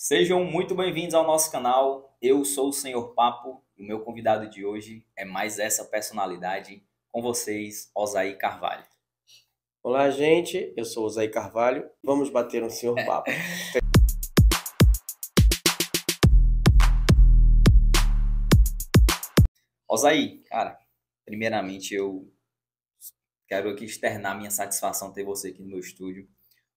Sejam muito bem-vindos ao nosso canal. Eu sou o Senhor Papo e o meu convidado de hoje é mais essa personalidade com vocês, Osaí Carvalho. Olá, gente. Eu sou o Zé Carvalho. Vamos bater um senhor papo. Osaí, cara, primeiramente eu quero aqui externar minha satisfação ter você aqui no meu estúdio.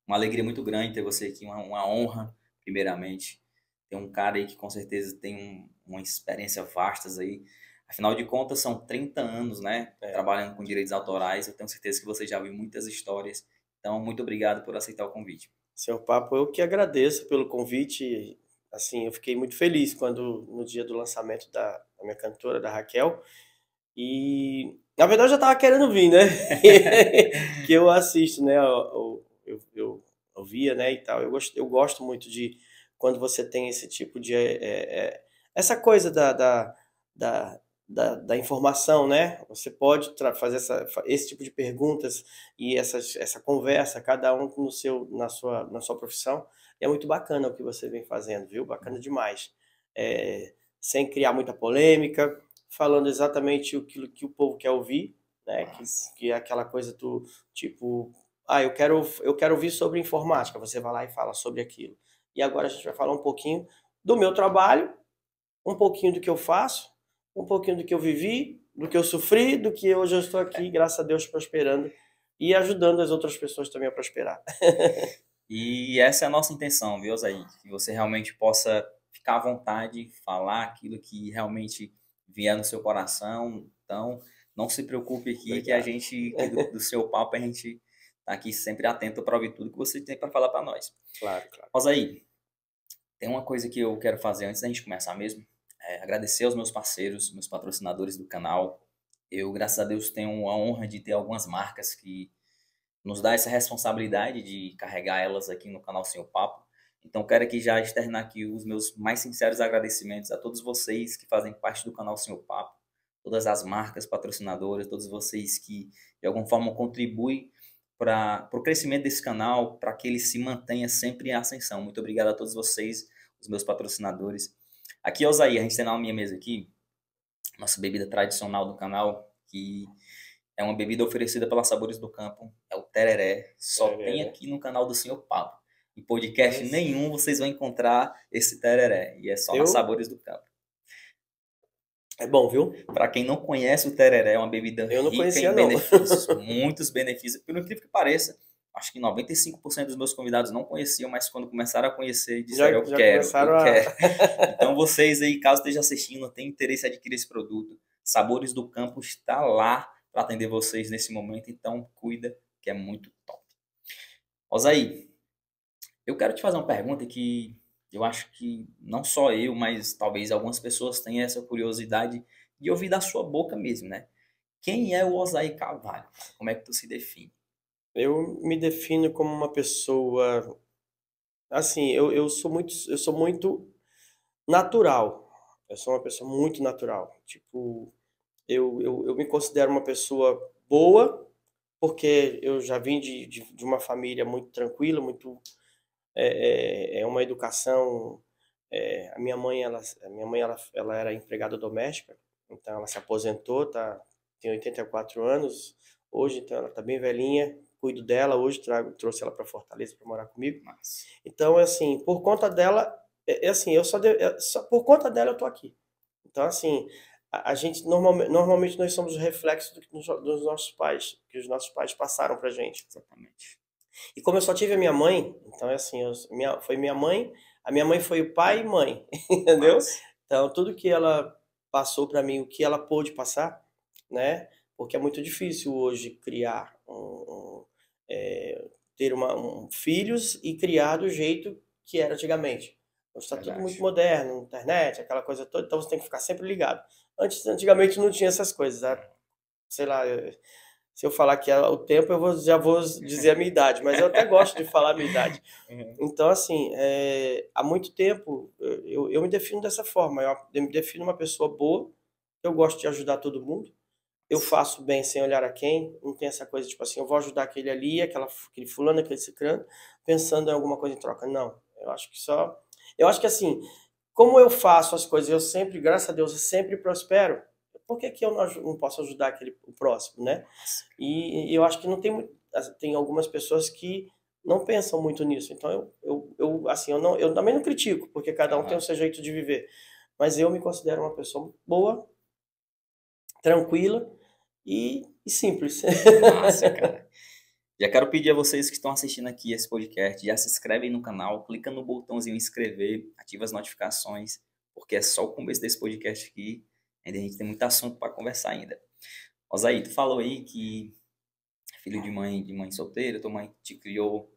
Uma alegria muito grande ter você aqui, uma honra, primeiramente. Ter um cara aí que com certeza tem uma experiência vastas aí. Afinal de contas, são 30 anos, né? Trabalhando com direitos autorais. Eu tenho certeza que você já viu muitas histórias. Então, muito obrigado por aceitar o convite. Senhor Papo, eu que agradeço pelo convite. Assim, eu fiquei muito feliz quando no dia do lançamento da minha cantora, da Raquel. E na verdade eu já estava querendo vir, né? Que eu assisto, né? Eu via, né? E tal. Eu gosto muito de quando você tem esse tipo de essa coisa da, da informação, né? Você pode fazer esse tipo de perguntas e essa conversa, cada um no seu, na sua profissão. E é muito bacana o que você vem fazendo, viu? Bacana demais. Sem criar muita polêmica, falando exatamente aquilo que o povo quer ouvir, né? Que é aquela coisa do tipo, eu quero ouvir sobre informática. Você vai lá e fala sobre aquilo. E agora a gente vai falar um pouquinho do meu trabalho, um pouquinho do que eu faço, um pouquinho do que eu vivi, do que eu sofri, do que hoje eu estou aqui, graças a Deus, prosperando e ajudando as outras pessoas também a prosperar. E essa é a nossa intenção, viu, Osaí? Que você realmente possa ficar à vontade, falar aquilo que realmente vier no seu coração. Então, não se preocupe aqui, que a Obrigado. gente, aqui do seu papo, a gente está aqui sempre atento para ouvir tudo que você tem para falar para nós. Claro, claro. Osaí, tem uma coisa que eu quero fazer antes da gente começar mesmo. Agradecer aos meus parceiros, meus patrocinadores do canal. Eu, graças a Deus, tenho a honra de ter algumas marcas que nos dá essa responsabilidade de carregar elas aqui no canal Senhor Papo. Então, quero aqui já externar aqui os meus mais sinceros agradecimentos a todos vocês que fazem parte do canal Senhor Papo, todas as marcas patrocinadoras, todos vocês que de alguma forma contribuem para o crescimento desse canal, para que ele se mantenha sempre em ascensão. Muito obrigado a todos vocês, os meus patrocinadores. Aqui, Osaí, a gente tem na minha mesa aqui, nossa bebida tradicional do canal, que é uma bebida oferecida pela Sabores do Campo, é o tereré. Só tem aqui no canal do Senhor Papo. Em podcast nenhum vocês vão encontrar esse tereré, e é só na Sabores do Campo. É bom, viu? Para quem não conhece o tereré, é uma bebida Eu não rica conhecia, em não. benefícios, muitos benefícios. Pelo incrível que pareça, acho que 95% dos meus convidados não conheciam, mas quando começaram a conhecer, disseram, Já começaram eu quero. Então vocês aí, caso esteja assistindo, tem interesse em adquirir esse produto, Sabores do Campo está lá para atender vocês nesse momento, então cuida, que é muito top. Osaí, eu quero te fazer uma pergunta que eu acho que não só eu, mas talvez algumas pessoas tenham essa curiosidade de ouvir da sua boca mesmo, né? Quem é o Osaí Carvalho? Como é que tu se define? Eu me defino como uma pessoa, assim, eu sou muito natural. Eu sou uma pessoa muito natural. Tipo, eu me considero uma pessoa boa, porque eu já vim de uma família muito tranquila, muito é uma educação. A minha mãe, ela era empregada doméstica, então ela se aposentou, tá, tem 84 anos hoje, então ela tá bem velhinha. Cuido dela hoje, trouxe ela para Fortaleza para morar comigo. Mas, Então, assim, por conta dela, assim, só por conta dela eu tô aqui. Então, assim, a gente normalmente nós somos o reflexo dos nossos pais, que os nossos pais passaram pra gente. exatamente. E como eu só tive a minha mãe, então é assim, foi minha mãe, a minha mãe foi o pai e mãe, entendeu? Mas, Então tudo que ela passou para mim, o que ela pôde passar, né? Porque é muito difícil hoje criar ter filhos e criar do jeito que era antigamente. Hoje está tudo muito verdade. moderno, internet, aquela coisa toda, então você tem que ficar sempre ligado. Antigamente não tinha essas coisas, sei lá, se eu falar que é o tempo, já vou dizer a minha idade, mas eu até gosto de falar a minha idade. Uhum. Então, assim, há muito tempo eu me defino dessa forma. Eu me defino uma pessoa boa, eu gosto de ajudar todo mundo, eu faço bem sem olhar a quem, não tem essa coisa tipo assim, eu vou ajudar aquele ali, aquele fulano, aquele cicrano, pensando em alguma coisa em troca. Não, eu acho que só. Eu acho que assim, como eu faço as coisas, eu sempre, graças a Deus, eu sempre prospero, por que que eu não posso ajudar o próximo, né? E eu acho que não tem muito, tem algumas pessoas que não pensam muito nisso. Então assim, eu também não critico, porque cada um tem o seu jeito de viver. Mas eu me considero uma pessoa boa, tranquila e simples. Massa, cara. Já quero pedir a vocês que estão assistindo aqui esse podcast, já se inscrevem no canal, clica no botãozinho inscrever, ativa as notificações, porque é só o começo desse podcast aqui, ainda a gente tem muito assunto para conversar ainda. Osaí, tu falou aí que é filho de mãe solteira, tua mãe te criou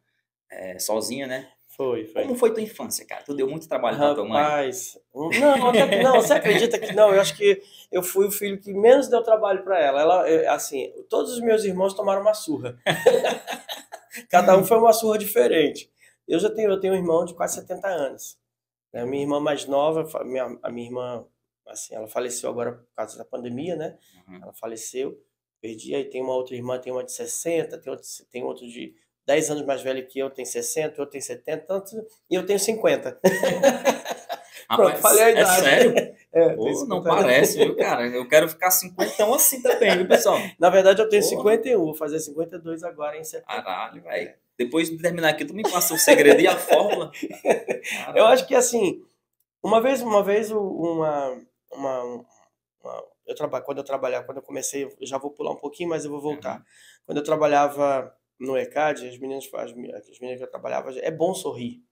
sozinha, né? Foi. Como foi tua infância, cara? Tu deu muito trabalho pra tua mãe? Rapaz, não, até que não, você acredita que não? Eu acho que eu fui o filho que menos deu trabalho para ela. Assim, todos os meus irmãos tomaram uma surra. Cada um foi uma surra diferente. Eu tenho um irmão de quase 70 anos. A minha irmã mais nova, a minha irmã, assim, ela faleceu agora por causa da pandemia, né? Uhum. Ela faleceu, perdi. Aí tem uma outra irmã, tem uma de 60, tem outro de 10 anos mais velho que eu, tem 60, outro tem 70, e eu tenho 50. Pronto, Rapaz, falei a idade. sério? Pô, Não parece, viu, cara? Eu quero ficar 50 assim também, viu, pessoal? Na verdade, eu tenho 51, vou fazer 52 agora em setembro. Caralho, velho. Depois de terminar aqui, tu me passa o segredo e a fórmula. Caralho. Eu acho que, assim, uma vez quando eu comecei, eu já vou pular um pouquinho, mas eu vou voltar. Uhum. Quando eu trabalhava no ECAD, as meninas que eu trabalhava, é bom sorrir.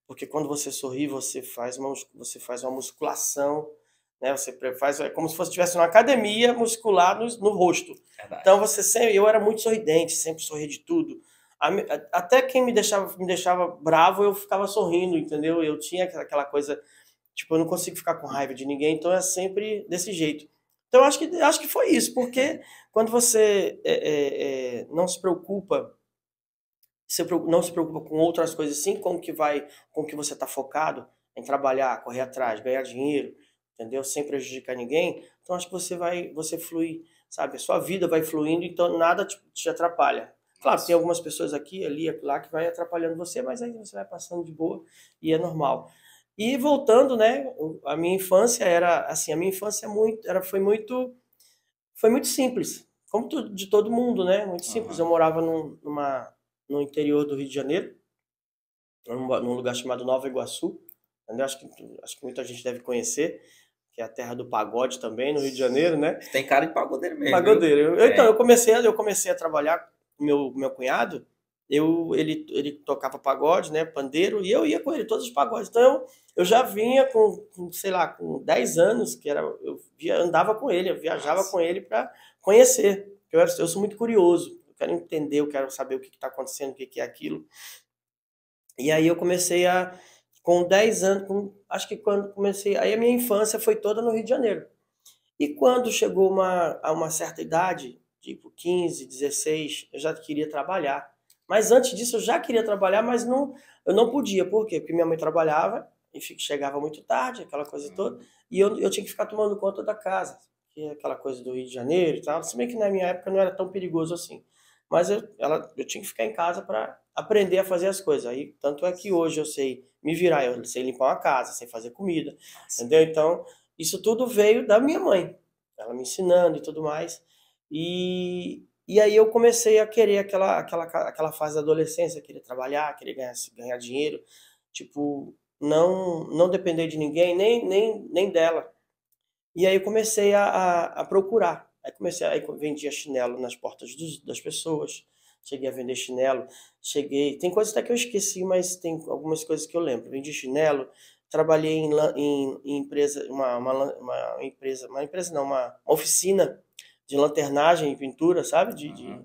Porque quando você sorri, você faz uma musculação, né? É como se você estivesse numa academia muscular no rosto. Verdade. Então eu era muito sorridente, sempre sorria de tudo. Até quem me deixava bravo, eu ficava sorrindo, entendeu? Eu tinha aquela coisa, tipo, eu não consigo ficar com raiva de ninguém, então é sempre desse jeito. Então eu acho que foi isso, porque quando você não se preocupa com outras coisas, sim, com o que você está focado em trabalhar, correr atrás, ganhar dinheiro, entendeu? Sem prejudicar ninguém. Então acho que você flui, sabe? A sua vida vai fluindo, então nada te atrapalha. Claro, tem algumas pessoas aqui, ali, lá que vai atrapalhando você, mas aí você vai passando de boa e é normal. E voltando, né? A minha infância era assim, foi muito simples, como de todo mundo, né? Muito simples. Uhum. Eu morava no interior do Rio de Janeiro, num lugar chamado Nova Iguaçu. Entendeu? Acho que muita gente deve conhecer, que é a terra do pagode também, no Rio de Janeiro, né? Tem cara de pagodeiro mesmo. Pagodeiro. Então, eu comecei a trabalhar com meu cunhado, ele tocava pagode, né, pandeiro, e eu ia com ele todos os pagodes. Então, eu já vinha sei lá, com 10 anos, andava com ele, eu viajava com ele para conhecer. Eu sou muito curioso, eu quero entender, eu quero saber o que está acontecendo, o que é aquilo. E aí eu comecei com 10 anos, acho que quando comecei, aí a minha infância foi toda no Rio de Janeiro. E quando chegou a uma certa idade, tipo 15, 16, eu já queria trabalhar. Mas antes disso eu já queria trabalhar, mas eu não podia. Por quê? Porque minha mãe trabalhava e chegava muito tarde, aquela coisa toda, e eu tinha que ficar tomando conta da casa, que é aquela coisa do Rio de Janeiro e tal. Se bem que na minha época não era tão perigoso assim. Mas eu tinha que ficar em casa para aprender a fazer as coisas. Aí, tanto é que hoje eu sei me virar, eu sei limpar uma casa, sei fazer comida, entendeu? Então, isso tudo veio da minha mãe, ela me ensinando e tudo mais. E aí eu comecei a querer aquela fase da adolescência, querer trabalhar, querer ganhar dinheiro, tipo, não depender de ninguém, nem dela. E aí eu comecei a procurar. Aí vendia chinelo nas portas das pessoas, cheguei a vender chinelo, tem coisas até que eu esqueci, mas tem algumas coisas que eu lembro. Vendi chinelo, trabalhei em empresa, uma empresa não, uma oficina de lanternagem e pintura, sabe, de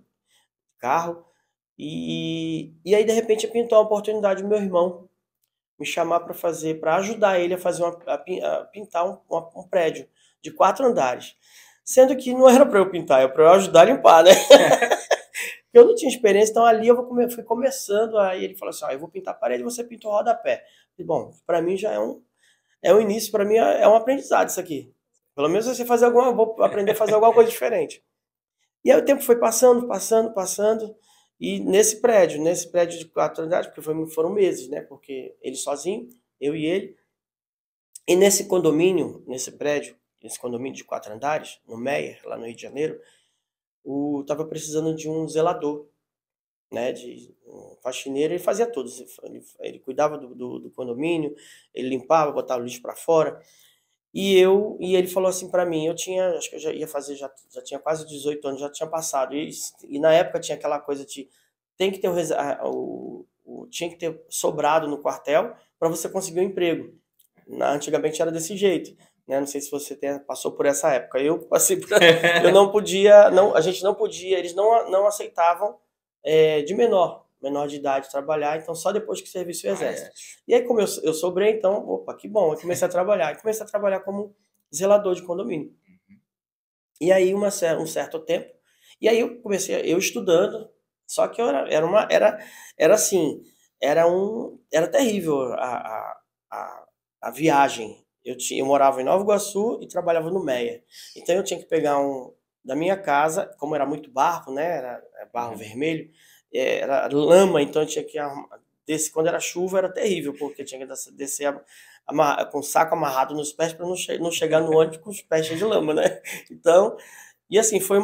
carro. E aí de repente pintou uma oportunidade do meu irmão me chamar para ajudar ele a fazer a pintar um prédio de 4 andares. Sendo que não era para eu pintar, era para eu ajudar a limpar, né? Eu não tinha experiência, então ali fui começando, aí ele falou assim, eu vou pintar a parede e você pinta o rodapé. E, bom, para mim já é um início, para mim é um aprendizado isso aqui. Pelo menos você vou aprender a fazer alguma coisa diferente. E aí o tempo foi passando, e nesse prédio de 4 andares, porque foram meses, né? Porque ele sozinho, eu e ele. E nesse condomínio, nesse prédio, esse condomínio de 4 andares, no Meier, lá no Rio de Janeiro, tava precisando de um zelador, né, de um faxineiro. Ele fazia tudo, ele cuidava do condomínio, ele limpava, botava o lixo para fora. E ele falou assim para mim, acho que eu já tinha quase 18 anos, já tinha passado. E na época tinha aquela coisa de tem que ter tinha que ter sobrado no quartel para você conseguir um emprego. Antigamente era desse jeito, né? Não sei se você passou por essa época. Eu passei por, eu não podia, a gente não podia, eles não aceitavam de menor de idade trabalhar, então só depois que serviço o exército. E aí como eu sobrei, então, opa, que bom, eu comecei a trabalhar. E comecei a trabalhar como zelador de condomínio. E aí um certo tempo, e aí eu comecei, eu estudando, só que era assim, era terrível a viagem. Eu morava em Nova Iguaçu e trabalhava no Meier. Então eu tinha que pegar da minha casa, como era muito barro, né? Era barro vermelho, era lama, então eu tinha que descer. Quando era chuva era terrível, porque tinha que descer com o saco amarrado nos pés para não chegar no ônibus com os pés cheios de lama, né? Então, e assim, foi um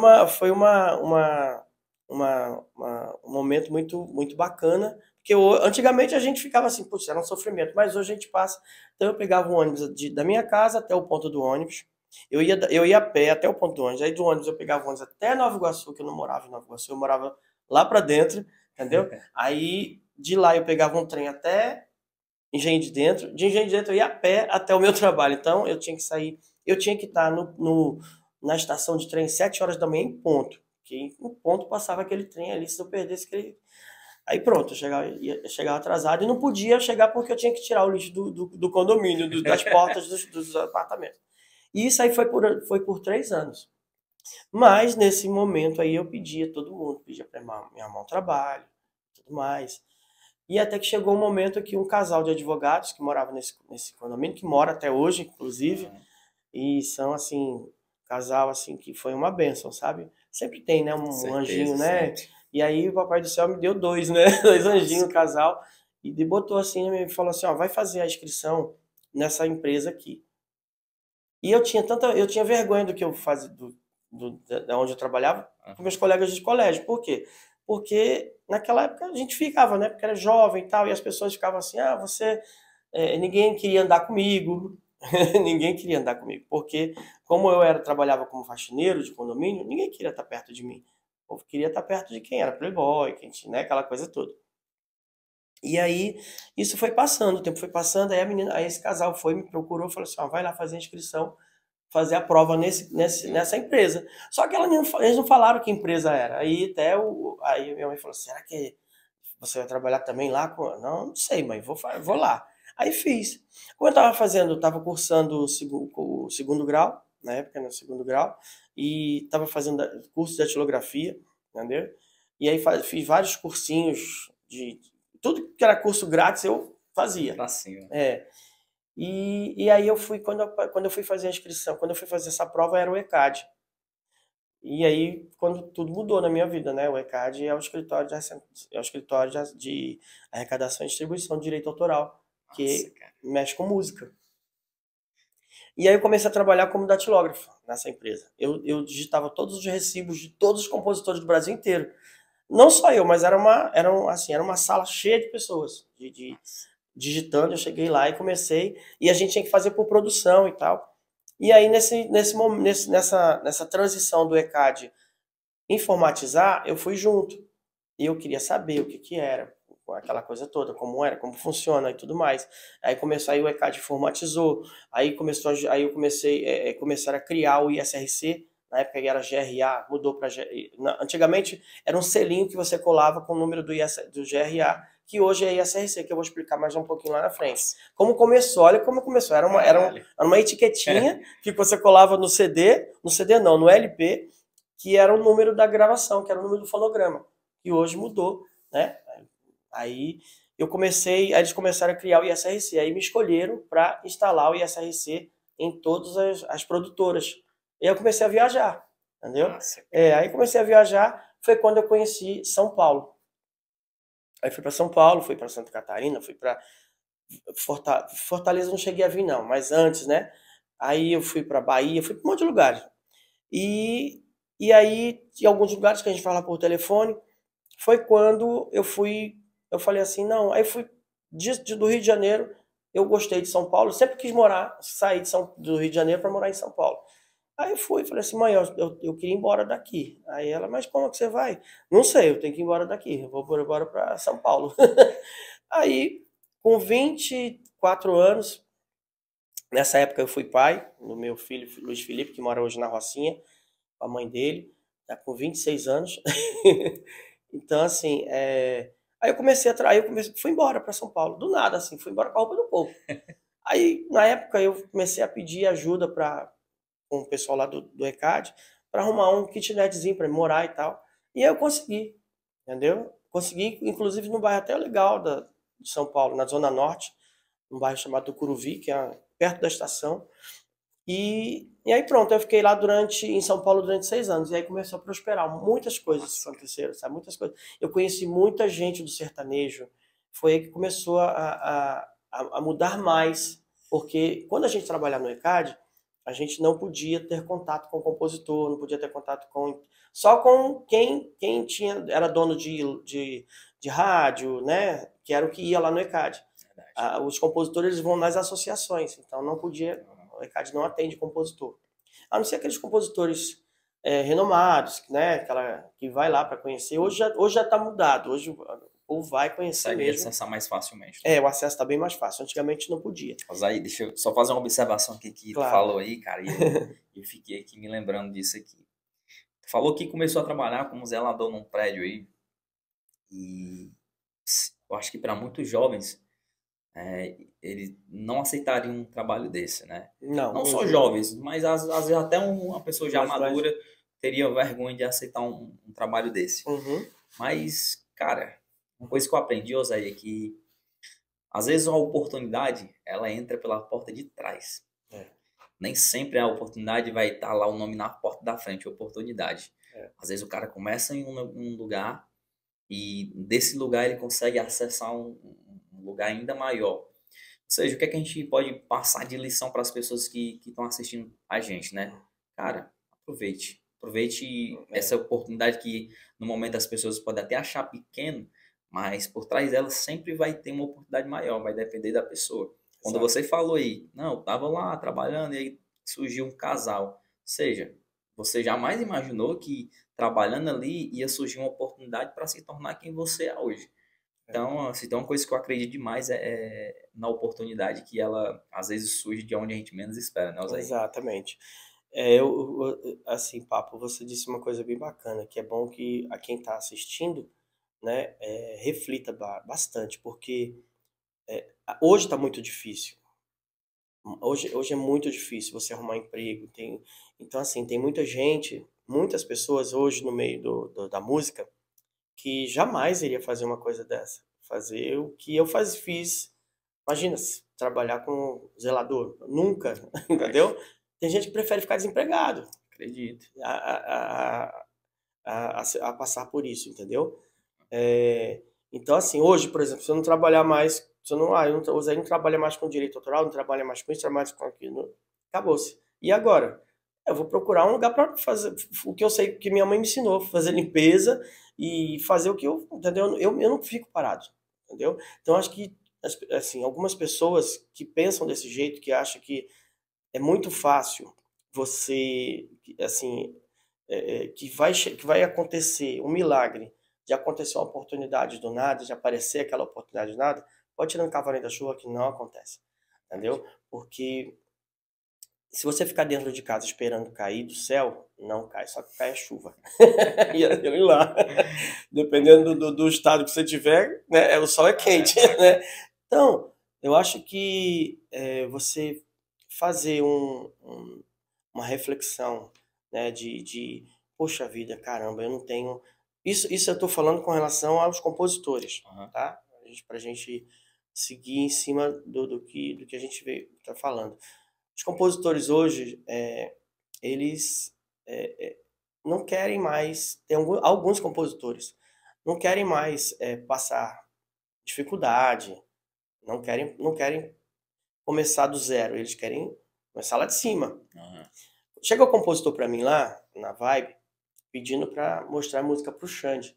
momento muito bacana, porque antigamente a gente ficava assim, putz, era um sofrimento, mas hoje a gente passa. Então eu pegava o ônibus da minha casa até o ponto do ônibus, eu ia a pé até o ponto do ônibus, aí do ônibus eu pegava o ônibus até Nova Iguaçu, que eu não morava em Nova Iguaçu, eu morava lá para dentro, entendeu? Aí de lá eu pegava um trem até Engenho de Dentro, de Engenho de Dentro eu ia a pé até o meu trabalho, então eu tinha que sair, eu tinha que estar na estação de trem 7 horas da manhã em ponto, que em ponto passava aquele trem ali, se eu perdesse aquele... Aí pronto, eu chegava atrasado e não podia chegar porque eu tinha que tirar o lixo do condomínio, das portas dos apartamentos. E isso aí foi por 3 anos. Mas nesse momento aí eu pedia a todo mundo, pedia para me arrumar um trabalho, tudo mais. E até que chegou um momento que um casal de advogados que morava nesse condomínio, que mora até hoje, inclusive, e são assim, casal assim que foi uma bênção, sabe? Sempre tem, né, um anjinho, né? Sempre. E aí o Papai do Céu me deu 2, né? 2 anjinhos, um casal, e botou assim, me falou assim, ó, vai fazer a inscrição nessa empresa aqui. E eu tinha vergonha do que eu fazia, da onde eu trabalhava, com meus colegas de colégio. Por quê? Porque naquela época a gente ficava, né? Porque era jovem e tal, e as pessoas ficavam assim, ninguém queria andar comigo, ninguém queria andar comigo, porque como eu trabalhava como faxineiro de condomínio, ninguém queria estar perto de mim. O povo queria estar perto de quem era playboy, né? Aquela coisa toda. E aí, isso foi passando, o tempo foi passando, aí esse casal me procurou, falou assim, ó, vai lá fazer a inscrição, fazer a prova nessa empresa. Só que eles não falaram que empresa era. Aí minha mãe falou, será que você vai trabalhar também lá? Não sei, mãe, vou lá. Aí fiz. Como eu estava cursando o segundo grau, na época, no segundo grau, e estava fazendo curso de datilografia, entendeu? E aí fiz vários cursinhos tudo que era curso grátis eu fazia. Facinho. E aí eu fui, quando eu fui fazer a inscrição, quando eu fui fazer essa prova, era o ECAD. E aí, quando tudo mudou na minha vida, né? O ECAD é o escritório de arrecadação e distribuição de direito autoral, que mexe com música. E aí eu comecei a trabalhar como datilógrafo nessa empresa. Eu digitava todos os recibos de todos os compositores do Brasil inteiro. Não só eu, mas era uma sala cheia de pessoas digitando. Eu cheguei lá e comecei, e a gente tinha que fazer por produção e tal. E aí nessa transição do ECAD informatizar, eu fui junto. E eu queria saber o que era, aquela coisa toda, como era, como funciona e tudo mais. Aí o ECAD informatizou, começaram a criar o ISRC. Na época era GRA, mudou para GRA. Antigamente era um selinho que você colava com o número do GRA, que hoje é ISRC, que eu vou explicar mais um pouquinho lá na frente. Como começou, olha como começou. Era uma etiquetinha que você colava no LP, que era o número da gravação, que era o número do fonograma, que hoje mudou, né? Aí eles começaram a criar o ISRC, aí me escolheram para instalar o ISRC em todas as produtoras. E eu comecei a viajar, entendeu? Aí comecei a viajar, foi quando eu conheci São Paulo. Aí fui para São Paulo, fui para Santa Catarina, fui para Fortaleza não cheguei a vir, não, mas antes, né? Aí eu fui para Bahia, fui para um monte de lugares. E, e aí, em alguns lugares que a gente fala por telefone, foi quando eu falei assim, não, aí fui do Rio de Janeiro, eu gostei de São Paulo, sempre quis morar, sair do Rio de Janeiro para morar em São Paulo. Aí eu falei assim, mãe, eu queria ir embora daqui. Aí ela, mas como é que você vai? Não sei, eu tenho que ir embora daqui, eu vou embora para São Paulo. Aí, com 24 anos, nessa época eu fui pai do meu filho, Luiz Felipe, que mora hoje na Rocinha, com a mãe dele, tá com 26 anos. Então, assim, aí eu comecei fui embora para São Paulo, do nada, assim, fui embora com a roupa do povo. Aí, na época, eu comecei a pedir ajuda com o pessoal lá do ECAD para arrumar um kitnetzinho para morar e tal. E aí eu consegui, entendeu? Consegui, inclusive, num bairro até legal de São Paulo, na Zona Norte, um bairro chamado Tucuruvi, que é perto da estação. E aí pronto, eu fiquei lá em São Paulo durante 6 anos. E aí começou a prosperar. Muitas coisas aconteceram, sabe? Muitas coisas. Eu conheci muita gente do sertanejo. Foi aí que começou a mudar mais. Porque quando a gente trabalhava no ECAD, a gente não podia ter contato com o compositor, não podia ter contato só com quem era dono de rádio, né? Que era o que ia lá no ECAD. Os compositores vão nas associações, então não podia, o ECAD não atende compositor. A não ser aqueles compositores renomados, né, que vai lá para conhecer. Hoje já está mudado, hoje o povo vai conhecer mesmo. Acessar mais facilmente. Né? O acesso está bem mais fácil, antigamente não podia. Mas aí, deixa eu só fazer uma observação aqui que tu falou aí, cara, e eu fiquei aqui me lembrando disso aqui. Tu falou que começou a trabalhar como zelador num prédio aí, e eu acho que para muitos jovens, eles não aceitariam um trabalho desse, né? Não só jovens, mas às vezes até uma pessoa já madura teria vergonha de aceitar um trabalho desse. Uhum. Mas, cara, uma coisa que eu aprendi, Oséia, é que às vezes a oportunidade, ela entra pela porta de trás. Nem sempre a oportunidade vai estar lá o nome na porta da frente, oportunidade. Às vezes o cara começa em um lugar e desse lugar ele consegue acessar um lugar ainda maior. Ou seja, o que é que a gente pode passar de lição para as pessoas que estão assistindo a gente, né? Cara, aproveite. Aproveite essa oportunidade que no momento as pessoas podem até achar pequeno, mas por trás dela sempre vai ter uma oportunidade maior, vai depender da pessoa. Quando você falou aí, não, eu tava lá trabalhando e aí surgiu um casal. Ou seja, você jamais imaginou que trabalhando ali ia surgir uma oportunidade para se tornar quem você é hoje. Então, se tem uma coisa que eu acredito demais é na oportunidade que ela às vezes surge de onde a gente menos espera, né, Oséia? Exatamente. Assim, Papo, você disse uma coisa bem bacana, que é bom que a quem está assistindo, né, reflita bastante, porque hoje está muito difícil. Hoje é muito difícil você arrumar emprego. Então, assim, tem muita gente, muitas pessoas hoje no meio da música que jamais iria fazer uma coisa dessa. Fazer o que eu fiz. Imagina, trabalhar com zelador. Nunca, entendeu? Tem gente que prefere ficar desempregado. Acredito. A passar por isso, entendeu? Então, assim, hoje, por exemplo, se eu não trabalhar mais, o Zé não trabalha mais com direito autoral, não trabalha mais com isso, trabalha mais com aquilo, acabou-se. E agora? Eu vou procurar um lugar para fazer o que eu sei que minha mãe me ensinou, fazer limpeza e fazer o que entendeu? Eu não fico parado, entendeu? Então, acho que, assim, algumas pessoas que pensam desse jeito, que acham que é muito fácil você, assim, que vai acontecer um milagre, de acontecer uma oportunidade do nada, de aparecer aquela oportunidade do nada, pode tirar um cavalinho da chuva que não acontece, entendeu? Porque se você ficar dentro de casa esperando cair do céu, não cai, só que cai a chuva. E olha lá, dependendo do estado que você tiver, né, o sol é quente, né? Então, eu acho que você fazer uma reflexão, né, poxa vida, caramba, eu não tenho... Isso eu estou falando com relação aos compositores, tá? Pra gente seguir em cima do que a gente está falando. Os compositores hoje, eles não querem mais, tem alguns compositores, não querem mais passar dificuldade, Não querem começar do zero, eles querem começar lá de cima. Aham. Chega o compositor para mim lá, na Vibe, pedindo para mostrar música pro Xande.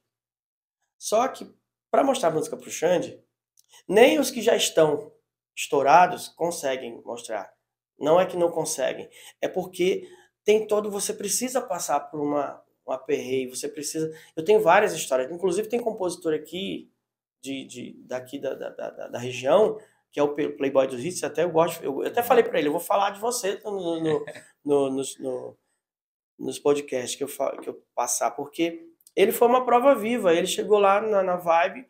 Só que, para mostrar música pro Xande, nem os que já estão estourados conseguem mostrar. Não é que não conseguem, é porque você precisa passar por um aperreio, você precisa... Eu tenho várias histórias, inclusive tem compositor aqui, daqui da região, que é o Playboy dos Hits, até eu gosto, eu até falei para ele, eu vou falar de você nos podcasts que eu passar, porque ele foi uma prova viva, ele chegou lá na Vibe,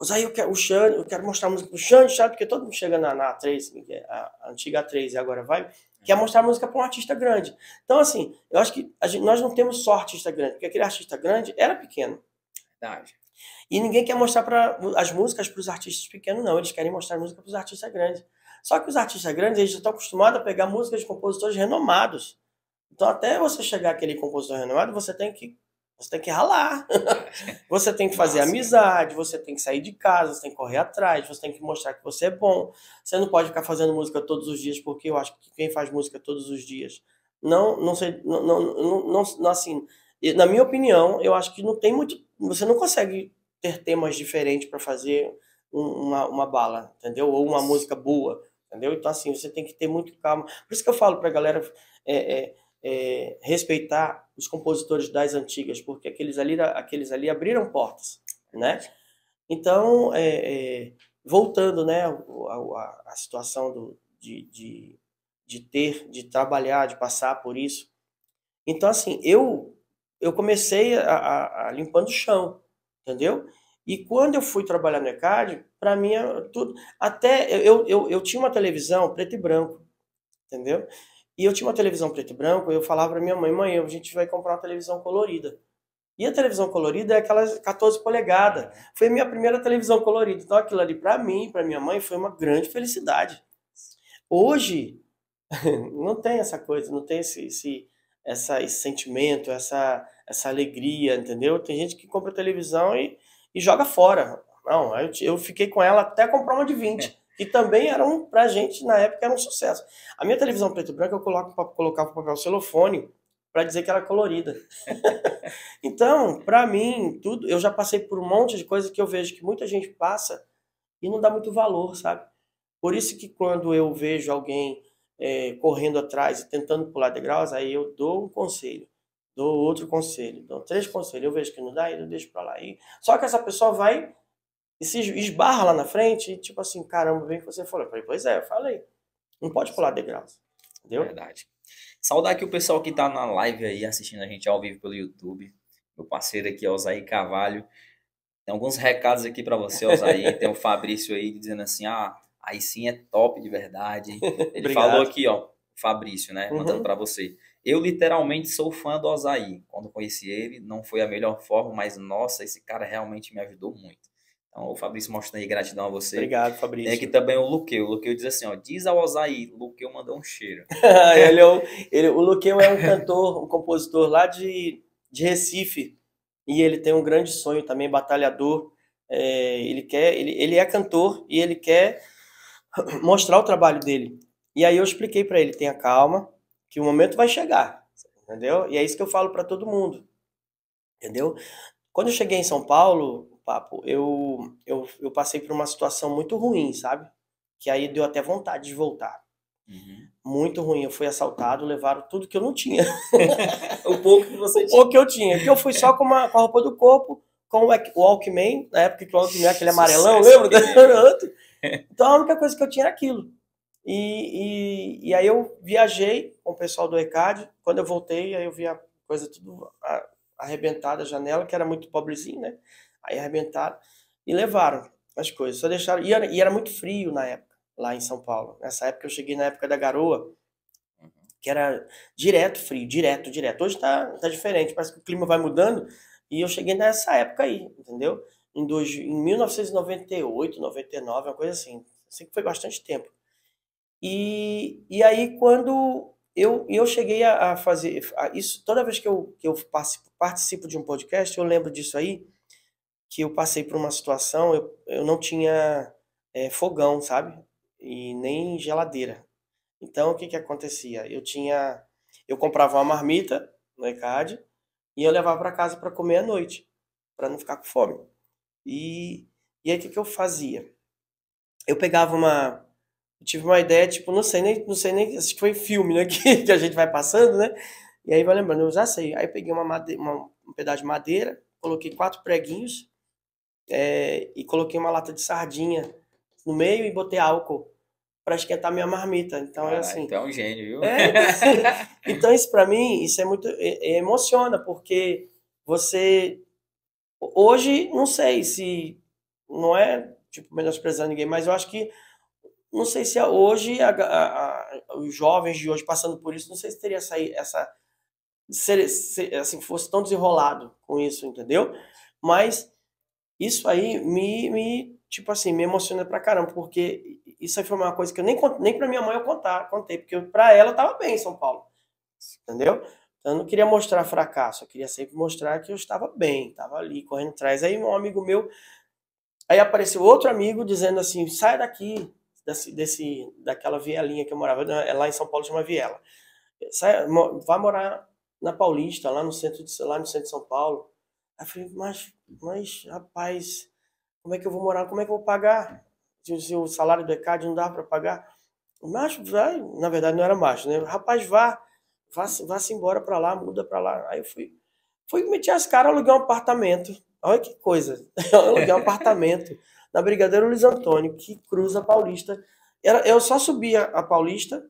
mas aí eu quero mostrar a música pro Xande, sabe? Porque todo mundo chega na A3, a antiga A3 e agora vai, quer mostrar a música para um artista grande. Então, assim, eu acho que nós não temos só artista grande, porque aquele artista grande era pequeno. Verdade. E ninguém quer mostrar as músicas para os artistas pequenos, não. Eles querem mostrar a música para os artistas grandes. Só que os artistas grandes, eles já estão acostumados a pegar músicas de compositores renomados. Então, até você chegar àquele compositor renomado, você tem que ralar. Você tem que fazer amizade, você tem que sair de casa, você tem que correr atrás, você tem que mostrar que você é bom. Você não pode ficar fazendo música todos os dias, porque eu acho que quem faz música todos os dias não sei, não assim, na minha opinião, eu acho que não tem muito, você não consegue ter temas diferentes para fazer uma bala, entendeu? Ou uma música boa, entendeu? Então, assim, você tem que ter muito calma. Por isso que eu falo para a galera respeitar os compositores das antigas, porque aqueles ali abriram portas, né? Então, voltando, né, a situação de trabalhar, de passar por isso. Então, assim, eu comecei a limpando o chão, entendeu? E quando eu fui trabalhar no ECAD, para mim, tudo... Até eu tinha uma televisão preto e branco, entendeu? E eu tinha uma televisão preto e branco, eu falava para minha mãe, a gente vai comprar uma televisão colorida. E a televisão colorida é aquelas 14 polegadas. Foi a minha primeira televisão colorida. Então aquilo ali, para mim, para minha mãe, foi uma grande felicidade. Hoje, não tem essa coisa, não tem esse sentimento, essa alegria, entendeu? Tem gente que compra televisão e joga fora. Não, eu fiquei com ela até comprar uma de 20, que também pra gente, na época, era um sucesso. A minha televisão preto e branco eu colocava o papel celofane para dizer que era colorida. Então, para mim, eu já passei por um monte de coisa que eu vejo que muita gente passa e não dá muito valor, sabe? Por isso que quando eu vejo alguém correndo atrás e tentando pular degraus, aí eu dou um conselho, dou outro conselho, dou 3 conselhos, eu vejo que não dá, eu deixo pra lá. Só que essa pessoa vai e se esbarra lá na frente e tipo assim, caramba, vem que você falou. Eu falei, pois é, eu falei, não pode pular degraus, entendeu? Verdade. Saudar aqui o pessoal que tá na live aí, assistindo a gente ao vivo pelo YouTube. Meu parceiro aqui, Osaí Carvalho. Tem alguns recados aqui para você, Osaí. Tem o Fabrício aí dizendo assim, aí sim é top de verdade. Ele falou aqui, ó, Fabrício, né, mandando para você. Eu literalmente sou fã do Osaí. Quando conheci ele, não foi a melhor forma, mas nossa, esse cara realmente me ajudou muito. Então, o Fabrício mostrando aí gratidão a você. Obrigado, Fabrício. Tem aqui também o Luqueu. O Luqueu diz assim, ó, diz ao Osaí, Luqueu mandou um cheiro. O Luqueu é um cantor, um compositor lá de Recife. E ele tem um grande sonho também, batalhador. Ele é cantor e ele quer mostrar o trabalho dele. E aí eu expliquei para ele, tenha calma, que o momento vai chegar, entendeu? E é isso que eu falo para todo mundo, entendeu? Quando eu cheguei em São Paulo, Papo, eu passei por uma situação muito ruim, sabe? Que aí deu até vontade de voltar. Uhum. Muito ruim. Eu fui assaltado, levaram tudo que eu não tinha. O pouco que você tinha. O pouco que eu tinha. Porque eu fui só com a roupa do corpo, com o Walkman, na época que o Walkman é aquele amarelão, lembra? Então a única coisa que eu tinha era aquilo. E aí eu viajei com o pessoal do ECAD. Quando eu voltei, aí eu vi a coisa tudo arrebentada, a janela, que era muito pobrezinho, né? Aí arrebentaram e levaram as coisas. Só deixaram. E era muito frio na época, lá em São Paulo. Nessa época eu cheguei na época da garoa, que era direto frio, direto. Hoje tá diferente, parece que o clima vai mudando. E eu cheguei nessa época aí, entendeu? Em 1998, 99, uma coisa assim. Assim que foi bastante tempo. E aí quando eu cheguei a fazer isso, toda vez que eu participo de um podcast, eu lembro disso aí, que eu passei por uma situação, eu não tinha fogão, sabe? E nem geladeira. Então, o que que acontecia? Eu comprava uma marmita no ECAD e eu levava para casa para comer à noite, para não ficar com fome. E, e aí, o que que eu fazia? Eu pegava eu tive uma ideia, tipo, não sei nem, acho que foi filme, né, que a gente vai passando, né? E aí vai lembrando, eu já sei. Aí eu peguei um pedaço de madeira, coloquei 4 preguinhos, e coloquei uma lata de sardinha no meio e botei álcool para esquentar minha marmita. Então é Caralho, assim. tu é um gênio, viu? Então, então isso para mim, isso é muito, emociona, porque você, hoje, não sei se, não é, tipo, menosprezando ninguém, mas eu acho que, não sei se hoje, os jovens de hoje passando por isso, não sei se teria assim, fosse tão desenrolado com isso, entendeu? Mas isso aí tipo assim, me emociona pra caramba, porque isso aí foi uma coisa que eu nem pra minha mãe eu contei, porque pra ela eu tava bem em São Paulo, entendeu? Então, eu não queria mostrar fracasso, eu queria sempre mostrar que eu estava bem, estava ali correndo atrás. Aí um amigo meu, aí apareceu outro amigo dizendo assim, sai daqui, daquela vielinha que eu morava, lá em São Paulo chama Viela. Vai morar na Paulista, lá no centro de São Paulo. Aí eu falei, mas, rapaz, como é que eu vou morar? Como é que eu vou pagar? Se o salário do ECAD não dá para pagar. Macho, vai. Na verdade, não era macho, né? Rapaz, vá-se embora para lá, muda para lá. Aí eu fui meter as caras, aluguei um apartamento. Olha que coisa. Eu aluguei um apartamento na Brigadeiro Luiz Antônio, que cruza a Paulista. Eu só subia a Paulista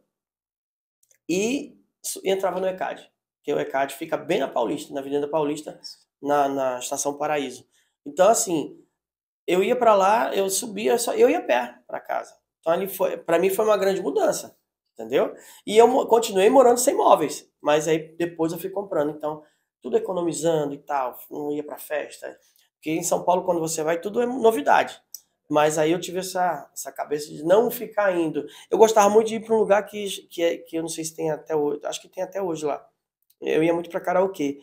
e entrava no ECAD. Porque o ECAD fica bem na Paulista, na Avenida Paulista, na Estação Paraíso. Então, assim, eu ia para lá, eu subia, eu ia a pé para casa. Então ali para mim foi uma grande mudança, entendeu? E eu continuei morando sem móveis, mas aí depois eu fui comprando, então tudo economizando e tal, não ia para festa. Porque em São Paulo quando você vai tudo é novidade. Mas aí eu tive essa cabeça de não ficar indo. Eu gostava muito de ir para um lugar que eu não sei se tem até hoje, acho que tem até hoje lá. Eu ia muito para karaokê.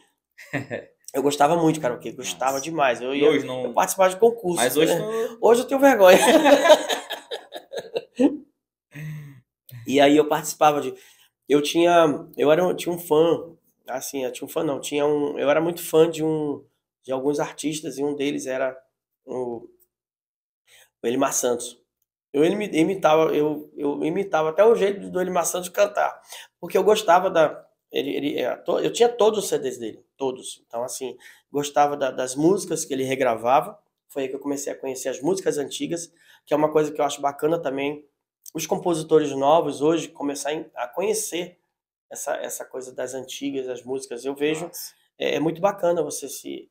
Eu gostava muito de karaokê, gostava Nossa. demais. E hoje Eu não. participava de concurso. Mas hoje tu. Hoje eu tenho vergonha. E aí eu participava de. Eu tinha um fã, assim, eu tinha um fã não, eu era muito fã de alguns artistas e um deles era o Elimar Santos. Eu imitava até o jeito do Elimar Santos cantar, porque eu gostava eu tinha todos os CDs dele, todos. Então, assim, gostava das músicas que ele regravava. Foi aí que eu comecei a conhecer as músicas antigas, que é uma coisa que eu acho bacana também. Os compositores novos hoje começarem a conhecer essa coisa das antigas, as músicas. Eu vejo, Nossa. é muito bacana você se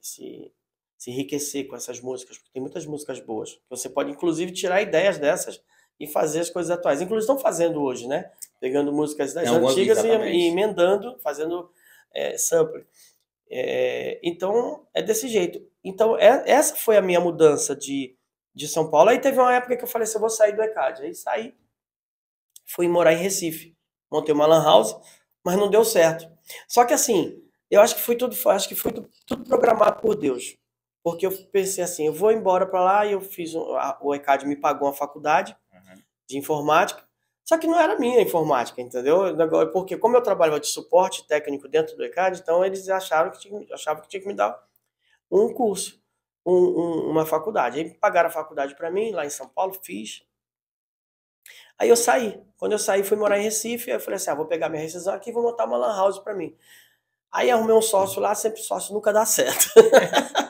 enriquecer com essas músicas, porque tem muitas músicas boas. Você pode, inclusive, tirar ideias dessas e fazer as coisas atuais. Inclusive, estão fazendo hoje, né? Pegando músicas Tem das algumas, antigas e exatamente. emendando, fazendo sample. Então, é desse jeito. Então, essa foi a minha mudança de São Paulo. Aí teve uma época que eu falei assim, eu vou sair do ECAD. Aí saí, fui morar em Recife. Montei uma lan house, mas não deu certo. Só que assim, eu acho que foi tudo programado por Deus. Porque eu pensei assim, eu vou embora para lá e eu fiz o ECAD me pagou uma faculdade Uhum. de informática. Só que não era minha informática, entendeu? Porque como eu trabalhava de suporte técnico dentro do ECAD, então eles achavam que tinha que me dar um curso, uma faculdade. Aí pagaram a faculdade para mim, lá em São Paulo, fiz. Aí eu saí. Quando eu saí, fui morar em Recife. Aí eu falei assim: vou pegar minha rescisão aqui e vou montar uma lan house para mim. Aí arrumei um sócio lá, sempre sócio nunca dá certo.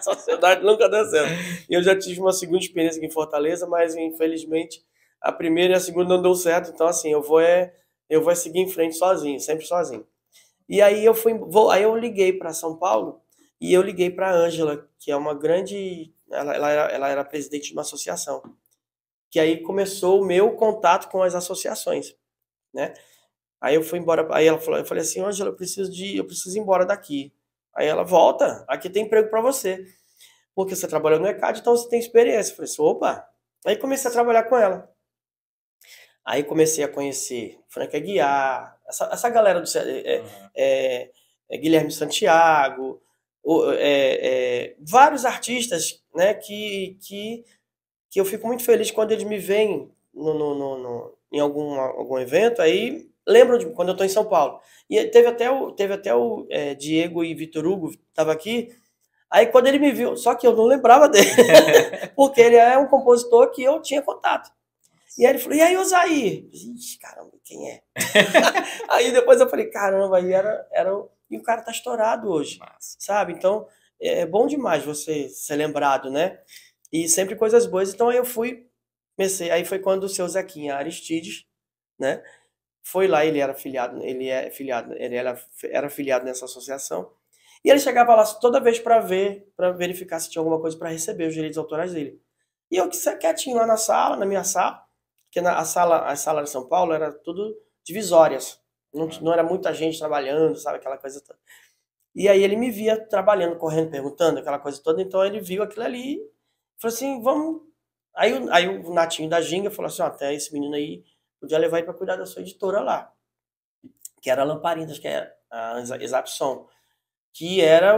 Sociedade nunca dá certo. E eu já tive uma segunda experiência aqui em Fortaleza, mas infelizmente a primeira e a segunda não deu certo. Então, assim, eu vou seguir em frente sozinho, sempre sozinho. E aí aí eu liguei para São Paulo e eu liguei para a Ângela, que é uma grande. Ela era presidente de uma associação. Que aí começou o meu contato com as associações, né? Aí eu fui embora, aí ela falou, eu falei assim, Ângela, eu preciso ir embora daqui. Aí ela volta, aqui tem emprego para você, porque você trabalhou no ECAD, então você tem experiência. Eu falei assim, opa. Aí comecei a trabalhar com ela. Aí comecei a conhecer Frank Aguiar, essa galera Uhum. Guilherme Santiago, vários artistas, né, que que eu fico muito feliz quando eles me veem em algum evento, aí lembram de quando eu estou em São Paulo. E teve até o Diego e Vitor Hugo, estava aqui. Aí quando ele me viu, só que eu não lembrava dele, porque ele é um compositor que eu tinha contato. E aí ele falou, e aí, Osair? Ixi, caramba, quem é? Aí depois eu falei, caramba, aí e o cara tá estourado hoje, sabe? Então, é bom demais você ser lembrado, né? E sempre coisas boas. Então aí eu comecei, aí foi quando o seu Zequinha Aristides, né? Foi lá, ele era afiliado nessa associação. E ele chegava lá toda vez para verificar se tinha alguma coisa para receber os direitos autorais dele. E eu quietinho lá na minha sala, porque a sala de São Paulo era tudo divisórias. Não era muita gente trabalhando, sabe, aquela coisa toda. E aí ele me via trabalhando, correndo, perguntando, aquela coisa toda. Então ele viu aquilo ali e falou assim, vamos... Aí o Natinho da Ginga falou assim, ó, até esse menino aí podia levar ele para cuidar da sua editora lá. Que era a Lamparinas, que era a Exapsom, que era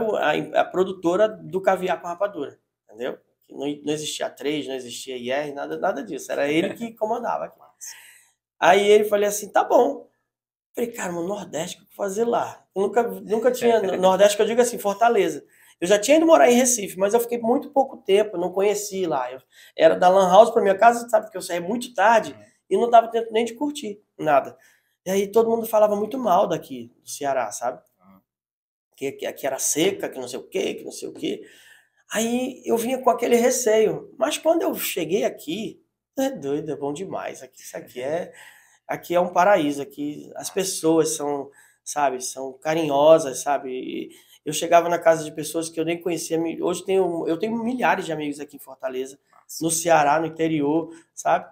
a produtora do Caviar com Rapadura, entendeu? Não existia A3, não existia IR, nada disso. Era ele que comandava aqui. Aí ele falou assim, tá bom. Falei, cara, no Nordeste, o que eu vou fazer lá? Eu nunca tinha... Nordeste, que eu digo assim, Fortaleza. Eu já tinha ido morar em Recife, mas eu fiquei muito pouco tempo, não conheci lá. Eu era da Lan House para minha casa, sabe? Porque eu saí muito tarde e não dava tempo nem de curtir nada. E aí todo mundo falava muito mal daqui, do Ceará, sabe? Que aqui era seca, que não sei o quê, que não sei o quê. Aí eu vinha com aquele receio. Mas quando eu cheguei aqui, é doido, é bom demais. Aqui é um paraíso. Aqui as pessoas são, sabe, são carinhosas, sabe? E eu chegava na casa de pessoas que eu nem conhecia. Hoje eu tenho milhares de amigos aqui em Fortaleza, no Ceará, no interior, sabe?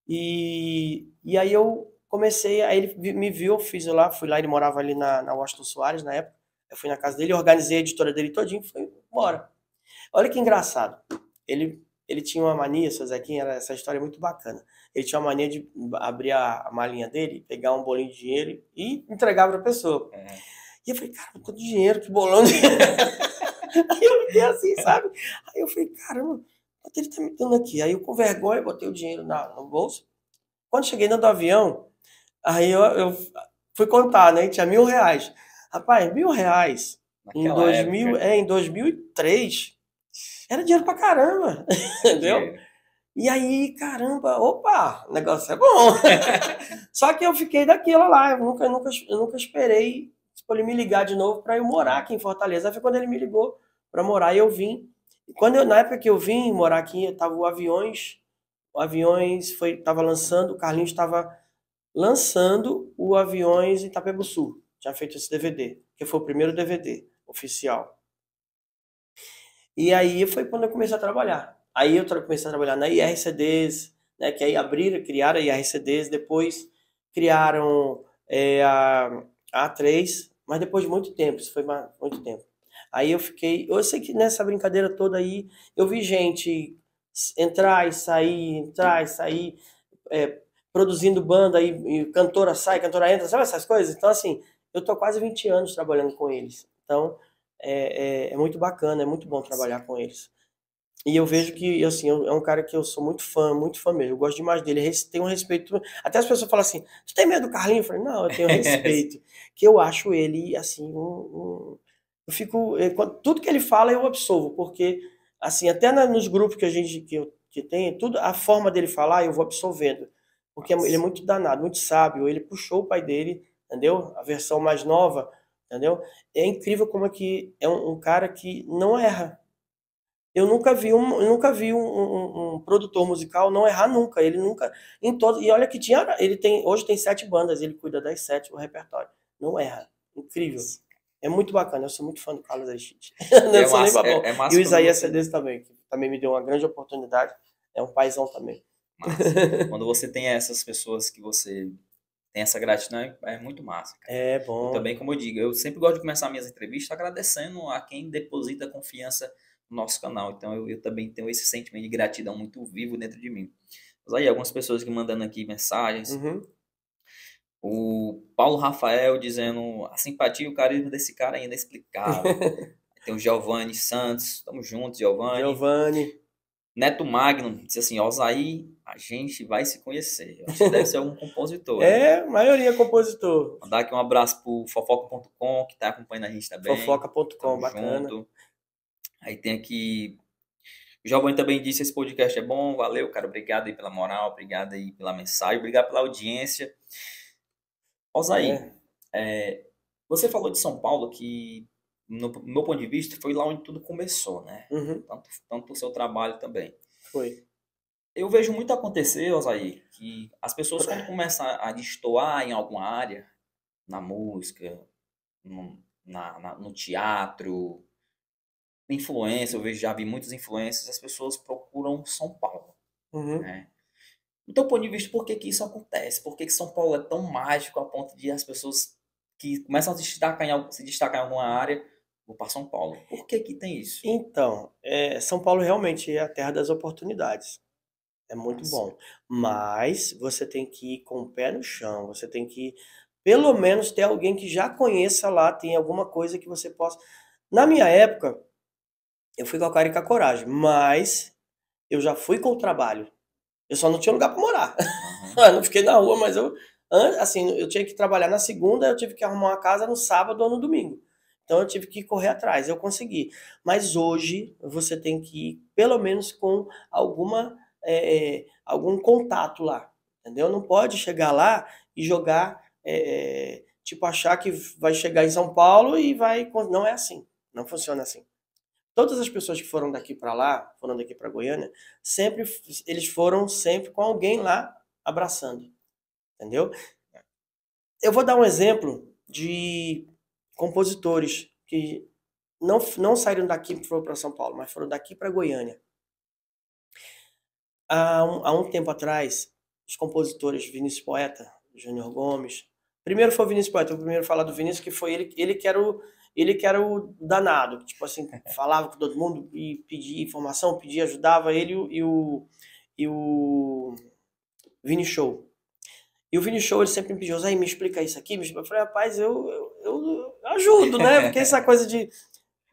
E aí eu comecei, aí ele me viu, fui lá, ele morava ali na Washington Soares na época. Eu fui na casa dele, organizei a editora dele todinho e fui embora. Olha que engraçado. Ele tinha uma mania, seu Zequinha, essa história é muito bacana. Ele tinha uma mania de abrir a malinha dele, pegar um bolinho de dinheiro e entregar para a pessoa. E eu falei, cara, quanto dinheiro, que bolão de... Aí eu fiquei assim, sabe? Aí eu falei, caramba, quanto ele tá me dando aqui? Aí eu com vergonha botei o dinheiro no bolso. Quando cheguei dentro do avião, aí eu fui contar, né? Tinha R$1.000. Rapaz, R$1.000 em 2003 era dinheiro pra caramba, entendeu? E aí, caramba, opa, o negócio é bom. Só que eu fiquei daquilo lá, eu nunca esperei ele me ligar de novo para eu morar aqui em Fortaleza. Aí foi quando ele me ligou para morar e eu vim. E na época que eu vim morar aqui, tava o Aviões estava lançando, o Carlinhos estava lançando o Aviões em Itapebuçu. Tinha feito esse DVD, que foi o primeiro DVD oficial. E aí foi quando eu comecei a trabalhar. Aí eu comecei a trabalhar na IRCDs, né, que aí criaram a IRCDs, depois criaram a A3, mas depois de muito tempo, isso foi muito tempo. Aí eu sei que nessa brincadeira toda aí, eu vi gente entrar e sair, produzindo banda, e cantora sai, cantora entra, sabe essas coisas? Então, assim, eu tô quase 20 anos trabalhando com eles. Então, é muito bacana, é muito bom trabalhar com eles. E eu vejo que, assim, é um cara que eu sou muito fã mesmo. Eu gosto demais dele, tem um respeito. Até as pessoas falam assim, tu tem medo do Carlinhos? Eu falei, não, eu tenho respeito. Que eu acho ele, assim, eu fico... Tudo que ele fala eu absolvo, porque, assim, até nos grupos que tem, tudo, a forma dele falar eu vou absorvendo. Porque ele é muito danado, muito sábio. Ele puxou o pai dele, entendeu? A versão mais nova, entendeu? É incrível como é que é um cara que não erra. Eu nunca vi um produtor musical não errar nunca. Ele nunca, e olha que hoje tem 7 bandas, ele cuida das 7, o repertório. Não erra. Incrível. É muito bacana, eu sou muito fã do Carlos Aristides. Não sou nem babão. E o Isaías Cedes também, que também me deu uma grande oportunidade. É um paizão também. Quando você tem essas pessoas que você tem essa gratidão, é muito massa, cara. É bom. Eu também, como eu digo, eu sempre gosto de começar minhas entrevistas agradecendo a quem deposita confiança no nosso canal. Então eu também tenho esse sentimento de gratidão muito vivo dentro de mim. Mas aí, algumas pessoas que mandando aqui mensagens. O Paulo Rafael dizendo a simpatia e o carisma desse cara ainda é explicável. Tem o Giovanni Santos, tamo junto, Giovanni. Neto Magno disse assim, Osaí, a gente vai se conhecer. Eu acho que deve ser um compositor. Né? É, maioria é compositor. Mandar aqui um abraço pro fofoca.com, que tá acompanhando a gente também. Fofoca.com, Tamo bacana. junto. Aí tem aqui... O Giovanni também disse, esse podcast é bom, valeu, cara, obrigado aí pela moral, obrigado aí pela mensagem, obrigado pela audiência. Osaí, você falou de São Paulo que, no meu ponto de vista, foi lá onde tudo começou, né? Uhum. Tanto o seu trabalho também. Foi. Eu vejo muito acontecer, Osaí, que as pessoas quando começam a destoar em alguma área, na música, no teatro, influência, eu vejo, já vi muitas influências, as pessoas procuram São Paulo, Uhum. né? Do teu ponto de vista, por que que isso acontece? Por que que São Paulo é tão mágico a ponto de as pessoas que começam a se destacar em alguma área, vão para São Paulo? Por que que tem isso? Então, São Paulo realmente é a terra das oportunidades. É muito Nossa. bom. Mas você tem que ir com o pé no chão. Você tem que, pelo menos, ter alguém que já conheça lá, tem alguma coisa que você possa. Na minha época, eu fui com a cara e com a coragem, mas eu já fui com o trabalho. Eu só não tinha lugar para morar. Uhum. Eu não fiquei na rua, mas assim, eu tinha que trabalhar na segunda, eu tive que arrumar uma casa no sábado ou no domingo. Então eu tive que correr atrás, eu consegui. Mas hoje você tem que ir pelo menos com algum contato lá, entendeu? Não pode chegar lá e jogar, tipo, achar que vai chegar em São Paulo e vai... Não é assim, não funciona assim. Todas as pessoas que foram daqui para lá, foram daqui para Goiânia, eles foram sempre com alguém lá abraçando, entendeu? Eu vou dar um exemplo de compositores que não saíram daqui e foram para São Paulo, mas foram daqui para Goiânia. Há um tempo atrás, os compositores Vinícius Poeta, Júnior Gomes... Primeiro foi o Vinícius Poeta, eu primeiro falar do Vinícius, que foi ele que era o danado, tipo assim, falava com todo mundo e pedia informação, ajudava ele e o Vini Show. E o Vini Show, ele sempre me pediu, Zé, me explica isso aqui. Eu falei, rapaz, eu ajudo, né? Porque essa coisa de...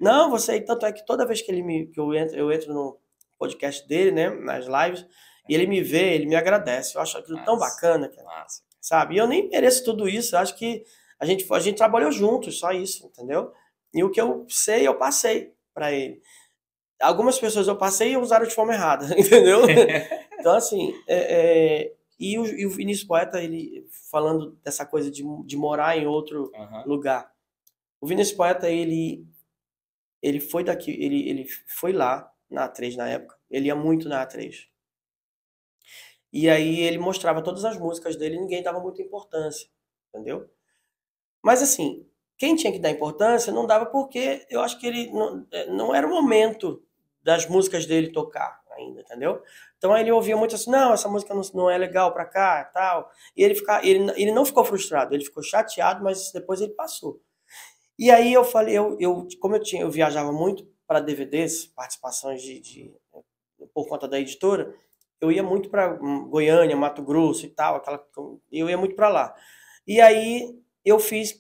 Não, você... Tanto é que toda vez que eu entro no podcast dele, né, nas lives, e ele me vê, ele me agradece. Eu acho aquilo tão bacana, cara, sabe? E eu nem mereço tudo isso. Eu acho que a gente trabalhou juntos, só isso, entendeu? E o que eu sei, eu passei para ele. Algumas pessoas eu passei e usaram de forma errada, entendeu? Então, assim, e o Vinícius Poeta, ele falando dessa coisa de morar em outro lugar. O Vinícius Poeta, ele foi daqui, ele foi lá na A3 na época, ele ia muito na A3. E aí ele mostrava todas as músicas dele e ninguém dava muita importância, entendeu? Mas assim, quem tinha que dar importância não dava porque eu acho que ele não era o momento das músicas dele tocar ainda, entendeu? Então ele ouvia muito assim, não, essa música não é legal pra cá, tal. E ele não ficou frustrado, ele ficou chateado, mas depois ele passou. E aí eu falei, como eu viajava muito para DVDs, participações por conta da editora, eu ia muito para Goiânia, Mato Grosso e tal, eu ia muito para lá. E aí eu fiz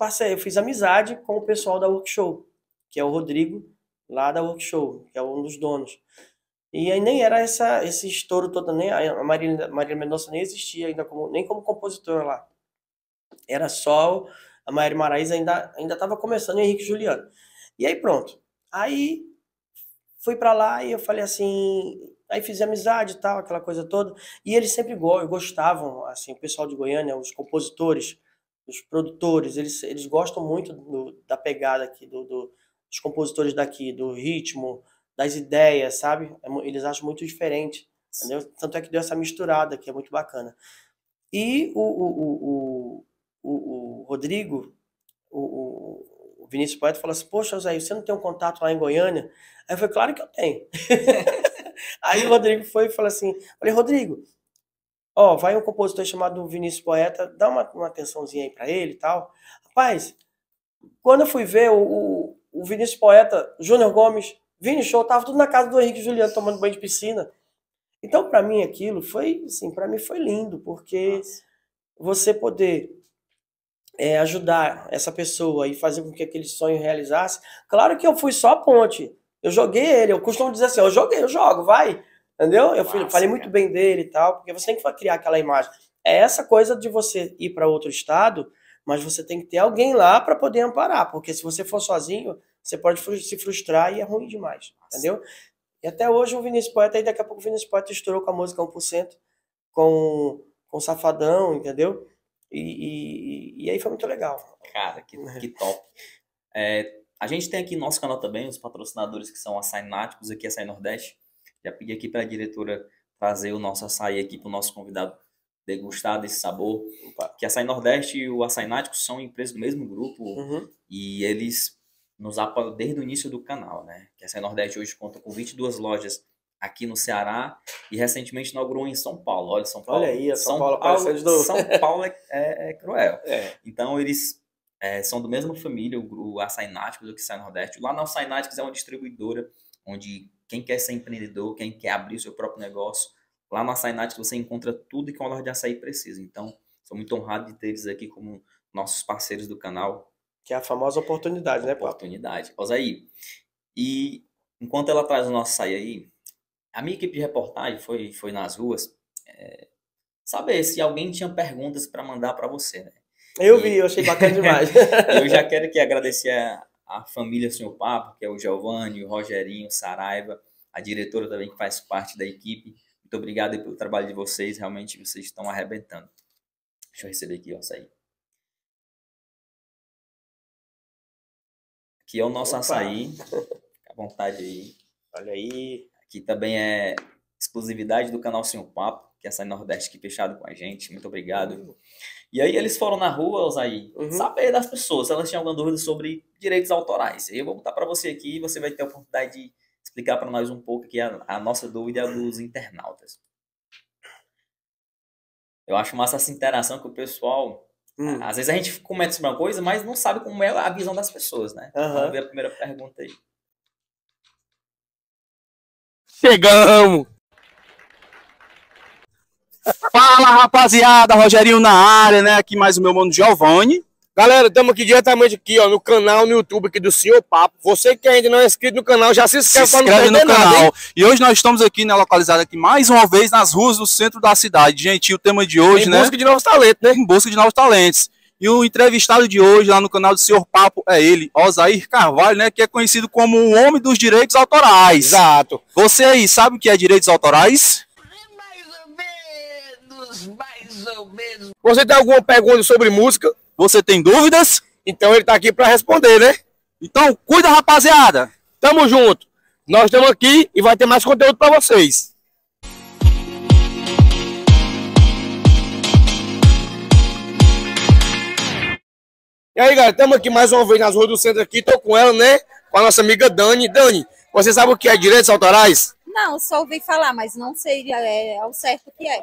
amizade com o pessoal da Workshow, que é o Rodrigo, lá da Workshow, que é um dos donos. E aí nem era esse estouro todo, nem a Marília Mendonça nem existia ainda nem como compositora lá. Era só a Maiara Maraíza, ainda estava começando o Henrique Juliano. E aí pronto. Aí fui para lá e eu falei assim, aí fiz amizade e tal, aquela coisa toda. E eles sempre gostavam, assim, o pessoal de Goiânia, os compositores, os produtores, eles gostam muito da pegada aqui, dos compositores daqui, do ritmo, das ideias, sabe? Eles acham muito diferente, entendeu? Tanto é que deu essa misturada, que é muito bacana. E o Rodrigo, o Vinícius Poeta, falou assim, poxa, Zé, você não tem um contato lá em Goiânia? Aí eu falei, claro que eu tenho. Aí o Rodrigo foi e falou assim, falei, Rodrigo, vai um compositor chamado Vinícius Poeta, dá uma atençãozinha aí pra ele e tal. Rapaz, quando eu fui ver o Vinícius Poeta, Júnior Gomes, Vini Show, tava tudo na casa do Henrique Juliano tomando banho de piscina. Então, pra mim, aquilo foi, assim, pra mim foi lindo, porque você poder ajudar essa pessoa e fazer com que aquele sonho realizasse. Claro que eu fui só a ponte. Eu joguei ele, eu costumo dizer assim, eu jogo, vai. Entendeu? Eu Massa, falei muito cara. bem dele e tal, porque você tem que criar aquela imagem. É essa coisa de você ir para outro estado, mas você tem que ter alguém lá para poder amparar, porque se você for sozinho, você pode se frustrar e é ruim demais, Massa. entendeu? E até hoje o Vinícius Poeta, aí daqui a pouco o Vinícius Poeta estourou com a música 1%, com Safadão, entendeu? E aí foi muito legal. Cara, que top. A gente tem aqui no nosso canal também os patrocinadores que são açaináticos aqui, Açaí Nordeste. Já pedi aqui para a diretora trazer o nosso açaí aqui para o nosso convidado degustar desse sabor. Que a Açaí Nordeste e o Açaináticos são empresas do mesmo grupo e eles nos apoiam desde o início do canal, né? Que a Açaí Nordeste hoje conta com 22 lojas aqui no Ceará e recentemente inaugurou em São Paulo. Olha, São Paulo. Olha aí, São Paulo aparecendo de novo. São Paulo é cruel. Então, eles são da mesma família, o Açaináticos do que Açaí Nordeste. Lá na Açaináticos é uma distribuidora onde quem quer ser empreendedor, quem quer abrir o seu próprio negócio, lá na Açaináticos você encontra tudo que uma loja de açaí precisa. Então, sou muito honrado de ter eles aqui como nossos parceiros do canal. Que é a famosa oportunidade, né, Papo? Oportunidade. Osaí, e enquanto ela traz o nosso açaí aí, a minha equipe de reportagem foi nas ruas saber se alguém tinha perguntas para mandar para você, né? Eu vi, eu achei bacana demais. Eu já quero aqui agradecer a família Senhor Papo, que é o Giovanni, o Rogerinho, o Saraiva, a diretora também que faz parte da equipe. Muito obrigado pelo trabalho de vocês, realmente vocês estão arrebentando. Deixa eu receber aqui o açaí. Aqui é o nosso açaí, fica à vontade aí. Olha aí. Aqui também é exclusividade do canal Senhor Papo, que é Açaí Nordeste aqui fechado com a gente. Muito obrigado. E aí eles foram na rua, Osaí, saber das pessoas se elas tinham alguma dúvida sobre direitos autorais. Eu vou botar para você aqui e você vai ter a oportunidade de explicar para nós um pouco aqui a nossa dúvida e a dos internautas. Eu acho massa essa interação com o pessoal. Às vezes a gente comenta sobre uma coisa, mas não sabe como é a visão das pessoas, né? Vamos ver a primeira pergunta aí. Chegamos! Fala, rapaziada, Rogerinho na área, né? Aqui mais o meu mano Giovanni. Galera, estamos aqui diretamente aqui, ó, no canal no YouTube aqui do Senhor Papo. Você que ainda não é inscrito no canal, já se inscreve para não perder nada, canal. Hein? E hoje nós estamos aqui, né, localizado aqui mais uma vez nas ruas do centro da cidade. Gente, o tema de hoje, né? Em busca de novos talentos, né? Em busca de novos talentos. E o entrevistado de hoje lá no canal do Senhor Papo é ele, Osair Carvalho, né? Que é conhecido como o homem dos direitos autorais. Exato. Você aí sabe o que é direitos autorais? Mais ou menos. Você tem alguma pergunta sobre música? Você tem dúvidas? Então ele tá aqui para responder, né? Então cuida, rapaziada. Tamo junto. Nós estamos aqui e vai ter mais conteúdo para vocês. E aí, galera, estamos aqui mais uma vez nas ruas do centro aqui. Tô com ela, né? Com a nossa amiga Dani. Dani, você sabe o que é direitos autorais? Não, só ouvi falar, mas não sei ao certo o que é.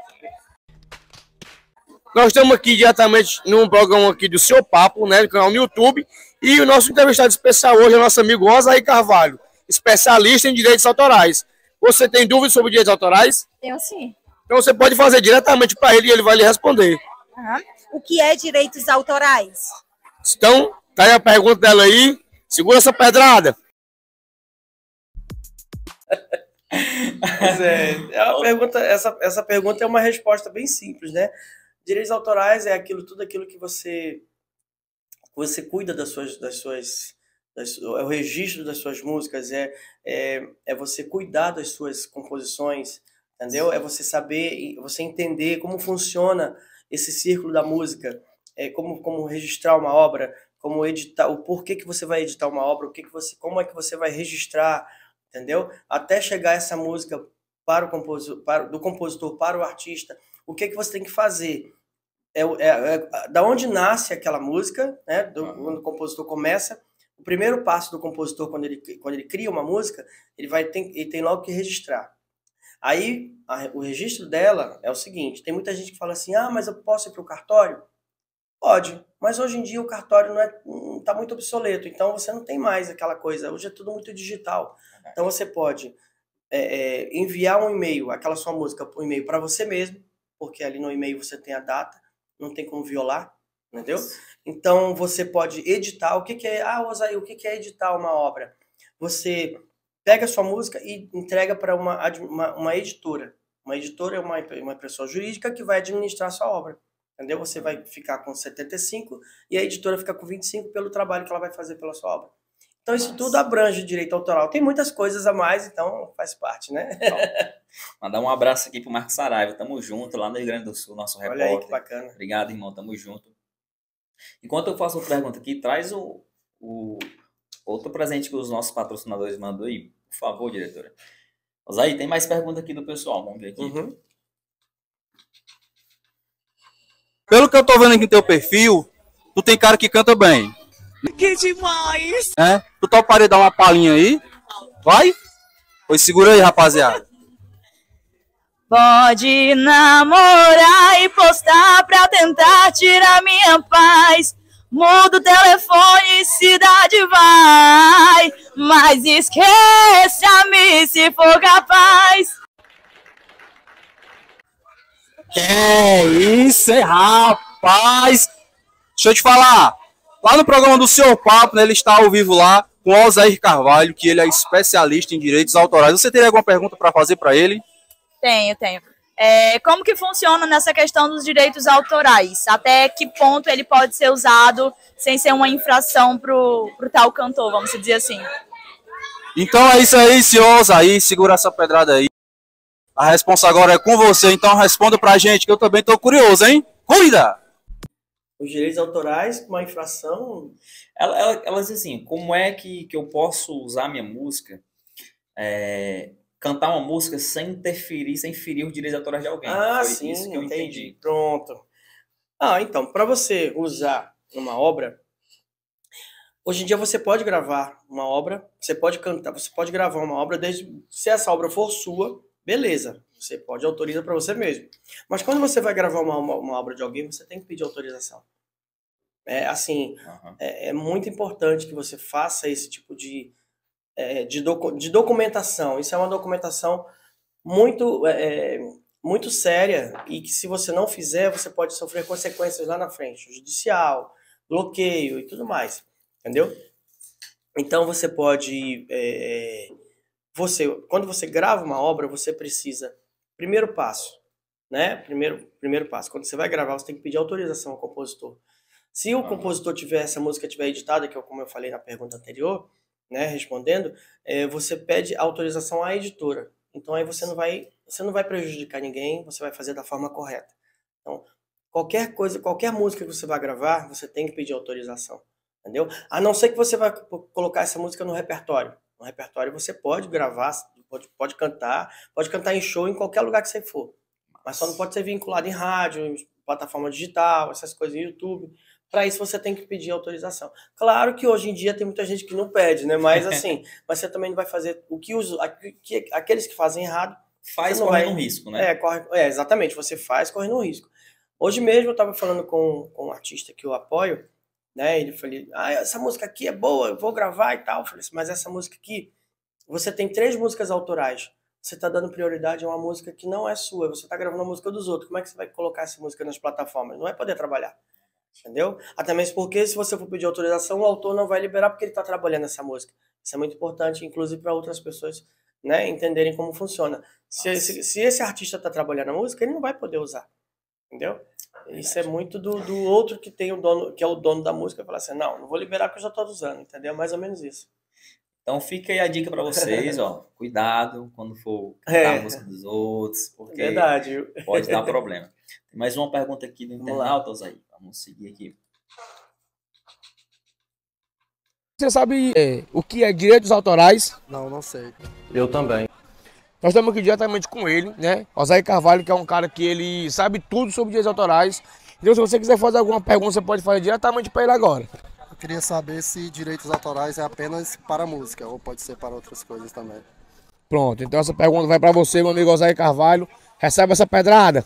Nós estamos aqui diretamente num programa aqui do Seu Papo, né, no canal no YouTube, e o nosso entrevistado especial hoje é o nosso amigo Osair Carvalho, especialista em direitos autorais. Você tem dúvidas sobre direitos autorais? Tenho sim. Então você pode fazer diretamente para ele e ele vai lhe responder. O que é direitos autorais? Então, tá aí a pergunta dela aí. Segura essa pedrada. Pois essa pergunta é uma resposta bem simples, né? Direitos autorais é tudo aquilo que você cuida é o registro das suas músicas, é você cuidar das suas composições, entendeu? É você saber, você entender como funciona esse círculo da música, como registrar uma obra, como editar, o porquê que você vai editar uma obra, como é que você vai registrar, entendeu? Até chegar essa música para o compositor, do compositor para o artista, o que você tem que fazer? Da onde nasce aquela música, né? Quando o compositor começa, o primeiro passo do compositor quando ele cria uma música, ele tem logo que registrar. Aí o registro dela é o seguinte: tem muita gente que fala assim, mas eu posso ir para o cartório? Pode, mas hoje em dia o cartório não está muito obsoleto, então você não tem mais aquela coisa, hoje é tudo muito digital. Então você pode enviar um e-mail, aquela sua música, um e-mail para você mesmo, porque ali no e-mail você tem a data, não tem como violar, entendeu? Então você pode editar. O que é, Osaí, o que é editar uma obra? Você pega a sua música e entrega para uma editora. Uma editora é uma pessoa jurídica que vai administrar a sua obra. Entendeu? Você vai ficar com 75 e a editora fica com 25 pelo trabalho que ela vai fazer pela sua obra. Então isso tudo abrange direito autoral. Tem muitas coisas a mais, então faz parte, né? Mandar um abraço aqui pro Marcos Saraiva. Tamo junto lá no Rio Grande do Sul, nosso repórter. Olha aí que bacana. Obrigado, irmão. Tamo junto. Enquanto eu faço outra pergunta aqui, traz o outro presente que os nossos patrocinadores mandou aí. Por favor, diretora. Osaí, tem mais pergunta aqui do pessoal. Vamos ver aqui. Uhum. Pelo que eu tô vendo aqui no teu perfil, tu tem cara que canta bem. Que demais! É? Tu toparia dar uma palhinha aí? Vai? Pois segura aí, rapaziada. Pode namorar e postar pra tentar tirar minha paz. Muda o telefone, cidade vai. Mas esqueça-me se for capaz. Que isso, hein, rapaz? Deixa eu te falar. Lá no programa do Senhor Papo, né, ele está ao vivo lá com o Osair Carvalho, que ele é especialista em direitos autorais. Você teria alguma pergunta para fazer para ele? Tenho. Como que funciona nessa questão dos direitos autorais? Até que ponto ele pode ser usado sem ser uma infração pro tal cantor, vamos dizer assim? Então é isso aí, senhor Osair. Segura essa pedrada aí. A resposta agora é com você, então responda pra gente, que eu também tô curioso, hein? Cuida! Os direitos autorais, uma infração... Ela diz assim, como é que eu posso usar minha música, cantar uma música sem interferir, sem ferir os direitos autorais de alguém? Ah, Foi sim, isso que eu entendi. Pronto. Então, para você usar uma obra, hoje em dia você pode gravar uma obra, você pode cantar, você pode gravar uma obra, desde se essa obra for sua, beleza, você pode autorizar para você mesmo. Mas quando você vai gravar uma obra de alguém, você tem que pedir autorização. É muito importante que você faça esse tipo de documentação. Isso é uma documentação muito, muito séria e que se você não fizer, você pode sofrer consequências lá na frente, judicial, bloqueio e tudo mais, entendeu? Então você pode... quando você grava uma obra, você precisa... Primeiro passo, né? Primeiro passo. Quando você vai gravar, você tem que pedir autorização ao compositor. Se o compositor essa música tiver editada, que é como eu falei na pergunta anterior, né, respondendo, você pede autorização à editora. Então aí você não vai prejudicar ninguém, você vai fazer da forma correta. Então, qualquer música que você vai gravar, você tem que pedir autorização, entendeu? A não ser que você vai colocar essa música no repertório. No repertório você pode gravar, pode cantar em show em qualquer lugar que você for. Mas só não pode ser vinculado em rádio, em plataforma digital, essas coisas, em YouTube. Para isso você tem que pedir autorização. Claro que hoje em dia tem muita gente que não pede, né? Mas assim, mas você também não vai fazer o que aqueles que fazem errado correndo um risco, né? Exatamente, você faz correndo um risco. Hoje mesmo eu estava falando com um artista que eu apoio, né? Ele falou: essa música aqui é boa, eu vou gravar e tal. Eu falei assim, mas essa música aqui, você tem 3 músicas autorais. Você está dando prioridade a uma música que não é sua. Você está gravando a música dos outros. Como é que você vai colocar essa música nas plataformas? Não vai poder trabalhar. Entendeu? Até mesmo porque se você for pedir autorização, o autor não vai liberar porque ele está trabalhando essa música. Isso é muito importante, inclusive para outras pessoas, né, entenderem como funciona. Se esse artista está trabalhando a música, ele não vai poder usar. Entendeu? Isso é muito do outro que tem o dono, que é o dono da música, falar assim, não vou liberar porque eu já estou usando, entendeu? Mais ou menos isso. Então fica aí a dica para vocês, ó, cuidado quando for cantar a música dos outros, porque verdade. Pode dar problema. Tem mais uma pergunta aqui do internauta, aí. Vamos seguir aqui. Você sabe o que é direitos autorais? Não sei. Eu também. Nós estamos aqui diretamente com ele, né? Osair Carvalho, que é um cara que ele sabe tudo sobre direitos autorais. Então, se você quiser fazer alguma pergunta, você pode fazer diretamente para ele agora. Eu queria saber se direitos autorais é apenas para música ou pode ser para outras coisas também. Pronto, então essa pergunta vai para você, meu amigo Osair Carvalho. Recebe essa pedrada.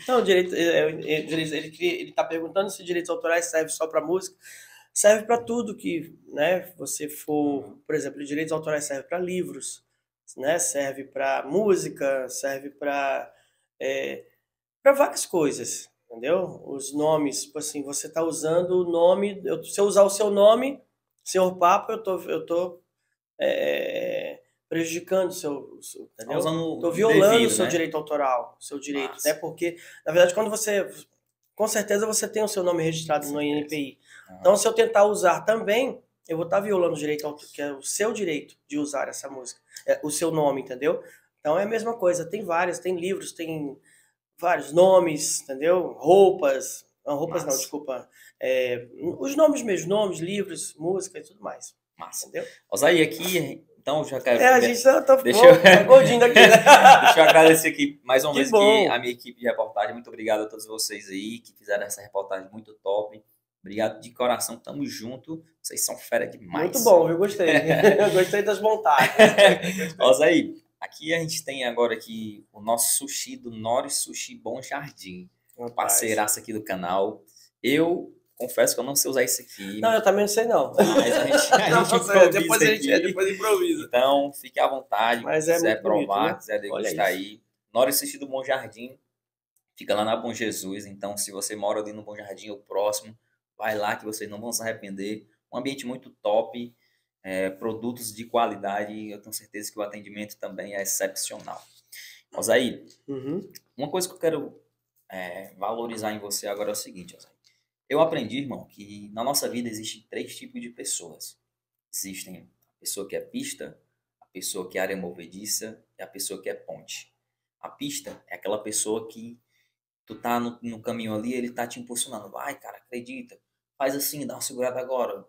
Não, ele está perguntando se direitos autorais serve só para música. Serve para tudo que, né, você for... Por exemplo, direitos autorais serve para livros, né, serve para música, serve para várias coisas, entendeu? Os nomes, tipo assim, você está usando o nome... Se eu usar o seu nome, Senhor Papo, eu tô prejudicando entendeu? Usando Tô violando devido, o seu né? direito autoral, o seu direito, Massa. né? Porque, na verdade, quando você... Com certeza você tem o seu nome registrado no Certeza. INPI. Então, se eu tentar usar também, eu vou estar violando o direito autoral, que é o seu direito de usar essa música, o seu nome, entendeu? Então, é a mesma coisa. Tem vários, tem livros, tem vários nomes, entendeu? Roupas... Não, roupas não, Massa. desculpa. Os nomes mesmo, nomes, livros, música e tudo mais. Massa. Entendeu? Osaí, aqui, então, já quero... A gente tá Deixa eu- tá gordinho daqui, né? Deixa eu agradecer aqui mais uma Que vez bom. aqui a minha equipe de reportagem. Muito obrigado a todos vocês aí que fizeram essa reportagem muito top. Obrigado de coração, tamo junto. Vocês são fera demais. Muito bom, viu? Gostei. Eu gostei das montagens. Osaí, aqui a gente tem agora aqui o nosso sushi do Nori Sushi Bom Jardim. Parceiraço aqui do canal. Eu confesso que eu não sei usar isso aqui. Não, eu também não sei, não. Mas a gente Não, improvisa depois a gente aqui. depois improvisa. Então, fique à vontade. Mas Se é quiser muito bonito, provar, né? quiser Olha degustar isso. aí. Nori Sushi do Bom Jardim. Fica lá na Bom Jesus. Então, se você mora ali no Bom Jardim ou próximo, vai lá que vocês não vão se arrepender. Um ambiente muito top. Produtos de qualidade. Eu tenho certeza que o atendimento também é excepcional. Osaí, Uhum. uma coisa que eu quero valorizar em você agora é o seguinte, Osaí. Eu aprendi, irmão, que na nossa vida existem 3 tipos de pessoas. Existem a pessoa que é pista, a pessoa que é área movediça e a pessoa que é ponte. A pista é aquela pessoa que tu tá no caminho ali, ele tá te impulsionando. Vai, cara, acredita. Faz assim, dá uma segurada agora.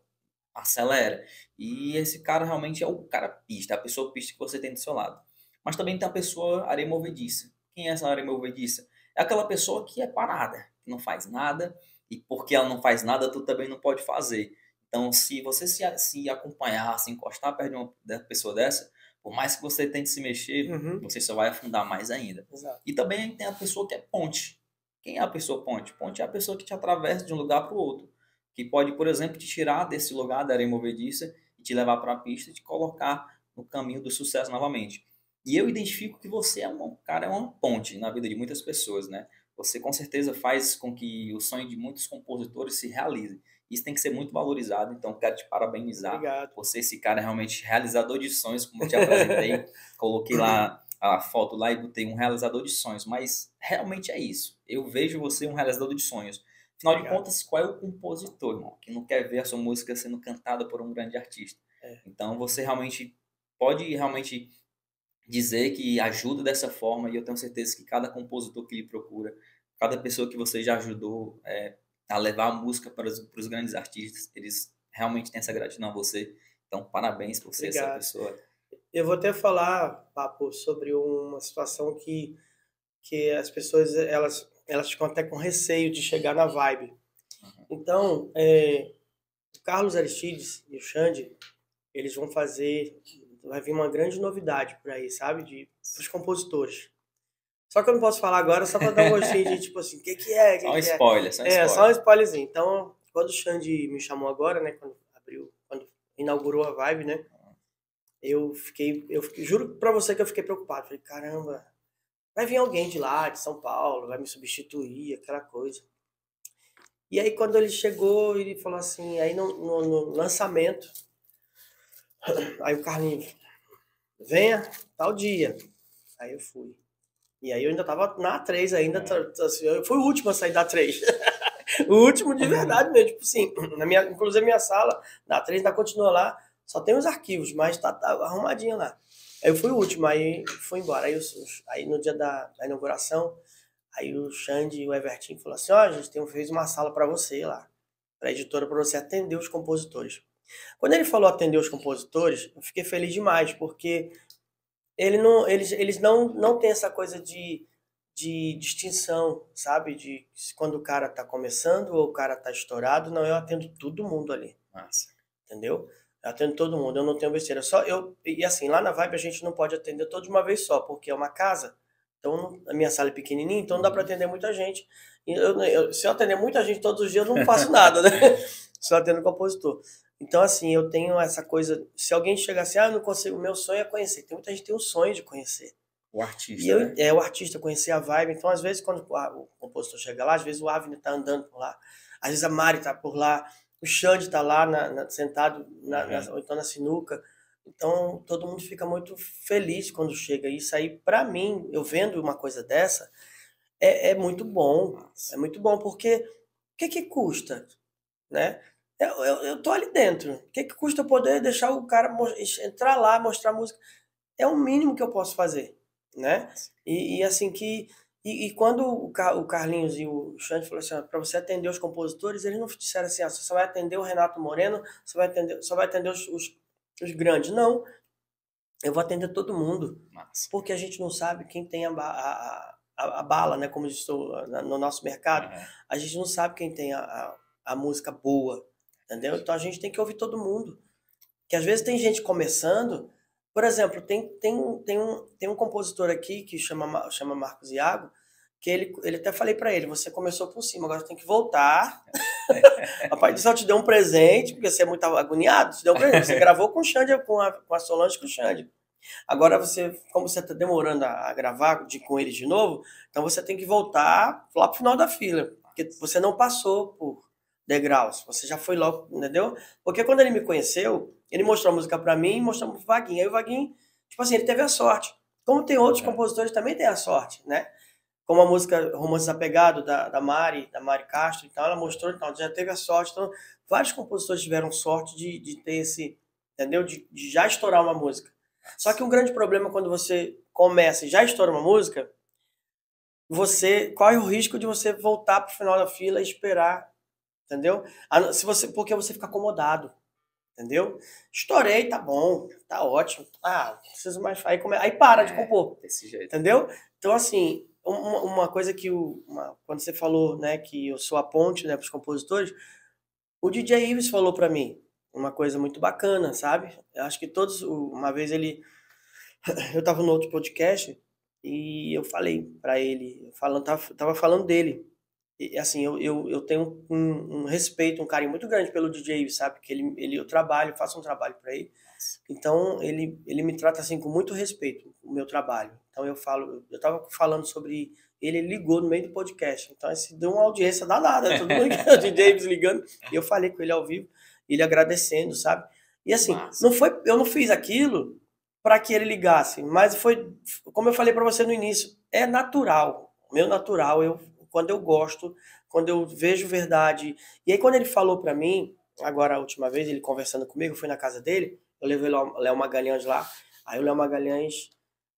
Acelera. E esse cara realmente é o cara pista, a pessoa pista que você tem do seu lado. Mas também tem a pessoa areia movediça. Quem é essa areia movediça? É aquela pessoa que é parada, que não faz nada, e porque ela não faz nada, tu também não pode fazer. Então, se você se acompanhar, se encostar perto de uma pessoa dessa, por mais que você tente se mexer, Uhum. você só vai afundar mais ainda. Exato. E também tem a pessoa que é ponte. Quem é a pessoa ponte? Ponte é a pessoa que te atravessa de um lugar para o outro. Que pode, por exemplo, te tirar desse lugar da areia movediça e te levar para a pista e te colocar no caminho do sucesso novamente. E eu identifico que você é uma ponte na vida de muitas pessoas, né? Você com certeza faz com que o sonho de muitos compositores se realize. Isso tem que ser muito valorizado, então quero te parabenizar. Obrigado. Você, esse cara, é realmente realizador de sonhos, como eu te apresentei. Coloquei lá a foto lá e botei um realizador de sonhos, mas realmente é isso. Eu vejo você um realizador de sonhos. Afinal de contas, qual é o compositor, irmão, que não quer ver a sua música sendo cantada por um grande artista? Então você realmente pode dizer que ajuda dessa forma, e eu tenho certeza que cada compositor que lhe procura, cada pessoa que você já ajudou a levar a música para os grandes artistas, eles realmente têm essa gratidão a você. Então, parabéns por ser essa pessoa. Eu vou até falar, Papo, sobre uma situação que as pessoas elas ficam até com receio de chegar na vibe. Então, o Carlos Aristides e o Xande, eles vão vai vir uma grande novidade por aí, sabe? Pros compositores. Só que eu não posso falar agora, só para dar um gostinho de, tipo assim, o que é? Só um spoiler, só um spoiler. Só um spoilerzinho. Então, quando o Xande me chamou agora, né, quando inaugurou a vibe, né, eu juro pra você que eu fiquei preocupado. Falei, caramba, vai vir alguém de lá, de São Paulo, vai me substituir, aquela coisa. E aí, quando ele chegou, ele falou assim, aí no lançamento, aí o Carlinhos, venha tal dia. Aí eu fui. E aí eu ainda tava na A3 ainda, assim, eu fui o último a sair da A3. O último de verdade mesmo, tipo assim, inclusive minha sala, da A3 ainda continua lá, só tem os arquivos, mas tá arrumadinha lá. Aí eu fui o último, aí fui embora. Aí no dia da inauguração, aí o Xande e o Evertinho falaram assim, a gente fez uma sala para você lá, pra editora, para você atender os compositores. Quando ele falou atender os compositores, eu fiquei feliz demais, porque eles não têm essa coisa de distinção, sabe? De quando o cara tá começando ou o cara tá estourado. Não, eu atendo todo mundo ali. Massa. Entendeu? Eu atendo todo mundo, eu não tenho besteira. E assim, lá na Vibe a gente não pode atender todos de uma vez só, porque é uma casa. Então, a minha sala é pequenininha, então não dá para atender muita gente. E se eu atender muita gente todos os dias, eu não faço nada, né? Só atendo compositor. Então, assim, eu tenho essa coisa... Se alguém chegar assim, eu não consigo... Meu sonho é conhecer. Tem muita gente que tem um sonho de conhecer. O artista, né? O artista, conhecer a vibe. Então, às vezes, quando o compositor chega lá, às vezes o Avni tá andando por lá. Às vezes a Mari tá por lá. O Xande tá lá, sentado, ou então na sinuca. Então, todo mundo fica muito feliz quando chega. Isso aí, para mim, eu vendo uma coisa dessa, é muito bom. É muito bom, porque o que custa, né? Eu tô ali dentro. O que custa eu poder deixar o cara entrar lá, mostrar a música? É o mínimo que eu posso fazer, né? E assim que... E quando o Carlinhos e o Xande falaram assim, para você atender os compositores, eles não disseram assim, você só vai atender o Renato Moreno, só vai atender os grandes. Não, eu vou atender todo mundo. Massa. Porque a gente não sabe quem tem a bala, né? Como eu estou no nosso mercado. A gente não sabe quem tem a música boa, entendeu? Então a gente tem que ouvir todo mundo. Que às vezes tem gente começando... Por exemplo, tem um compositor aqui que chama Marcos Iago, que ele até falei para ele, você começou por cima, agora você tem que voltar. Papai do Céu te deu um presente, porque você é muito agoniado, te deu um presente. Você gravou com o Xande, com a Solange, com o Xande. Agora, como você está demorando a gravar com ele de novo, então você tem que voltar lá pro final da fila, porque você não passou por degraus, você já foi logo, entendeu? Porque quando ele me conheceu, ele mostrou a música pra mim e mostrou pro Vaguinho. Aí o Vaguinho, tipo assim, ele teve a sorte. Como tem outros compositores também tem a sorte, né? Como a música Romance Desapegado, da Mari Castro, então ela mostrou, então já teve a sorte. Então, vários compositores tiveram sorte de ter esse, entendeu? De já estourar uma música. Só que um grande problema quando você começa e já estoura uma música, você corre o risco de você voltar pro final da fila e esperar, entendeu? Porque você fica acomodado. Entendeu? Estourei, tá bom, tá ótimo. Não preciso mais. Aí para de compor. Desse jeito. Entendeu? Então, assim, uma coisa que quando você falou, né, que eu sou a ponte, né, pros compositores, o DJ Ives falou pra mim uma coisa muito bacana, sabe? Eu acho que uma vez eu tava no outro podcast e eu falei pra ele, tava falando dele. E, assim, eu tenho um respeito, um carinho muito grande pelo DJ, sabe? Que eu faço um trabalho para ele. Então, ele me trata assim com muito respeito, o meu trabalho. Então, eu tava falando sobre ele ligou no meio do podcast. Então, esse deu uma audiência danada, todo mundo, o DJ ligando. E eu falei com ele ao vivo, ele agradecendo, sabe? E assim, eu não fiz aquilo para que ele ligasse, mas foi, como eu falei para você no início, é natural, meu natural, quando eu gosto, quando eu vejo verdade. E aí, quando ele falou pra mim, agora a última vez, ele conversando comigo, eu fui na casa dele, eu levei o Léo Magalhães lá, aí o Léo Magalhães,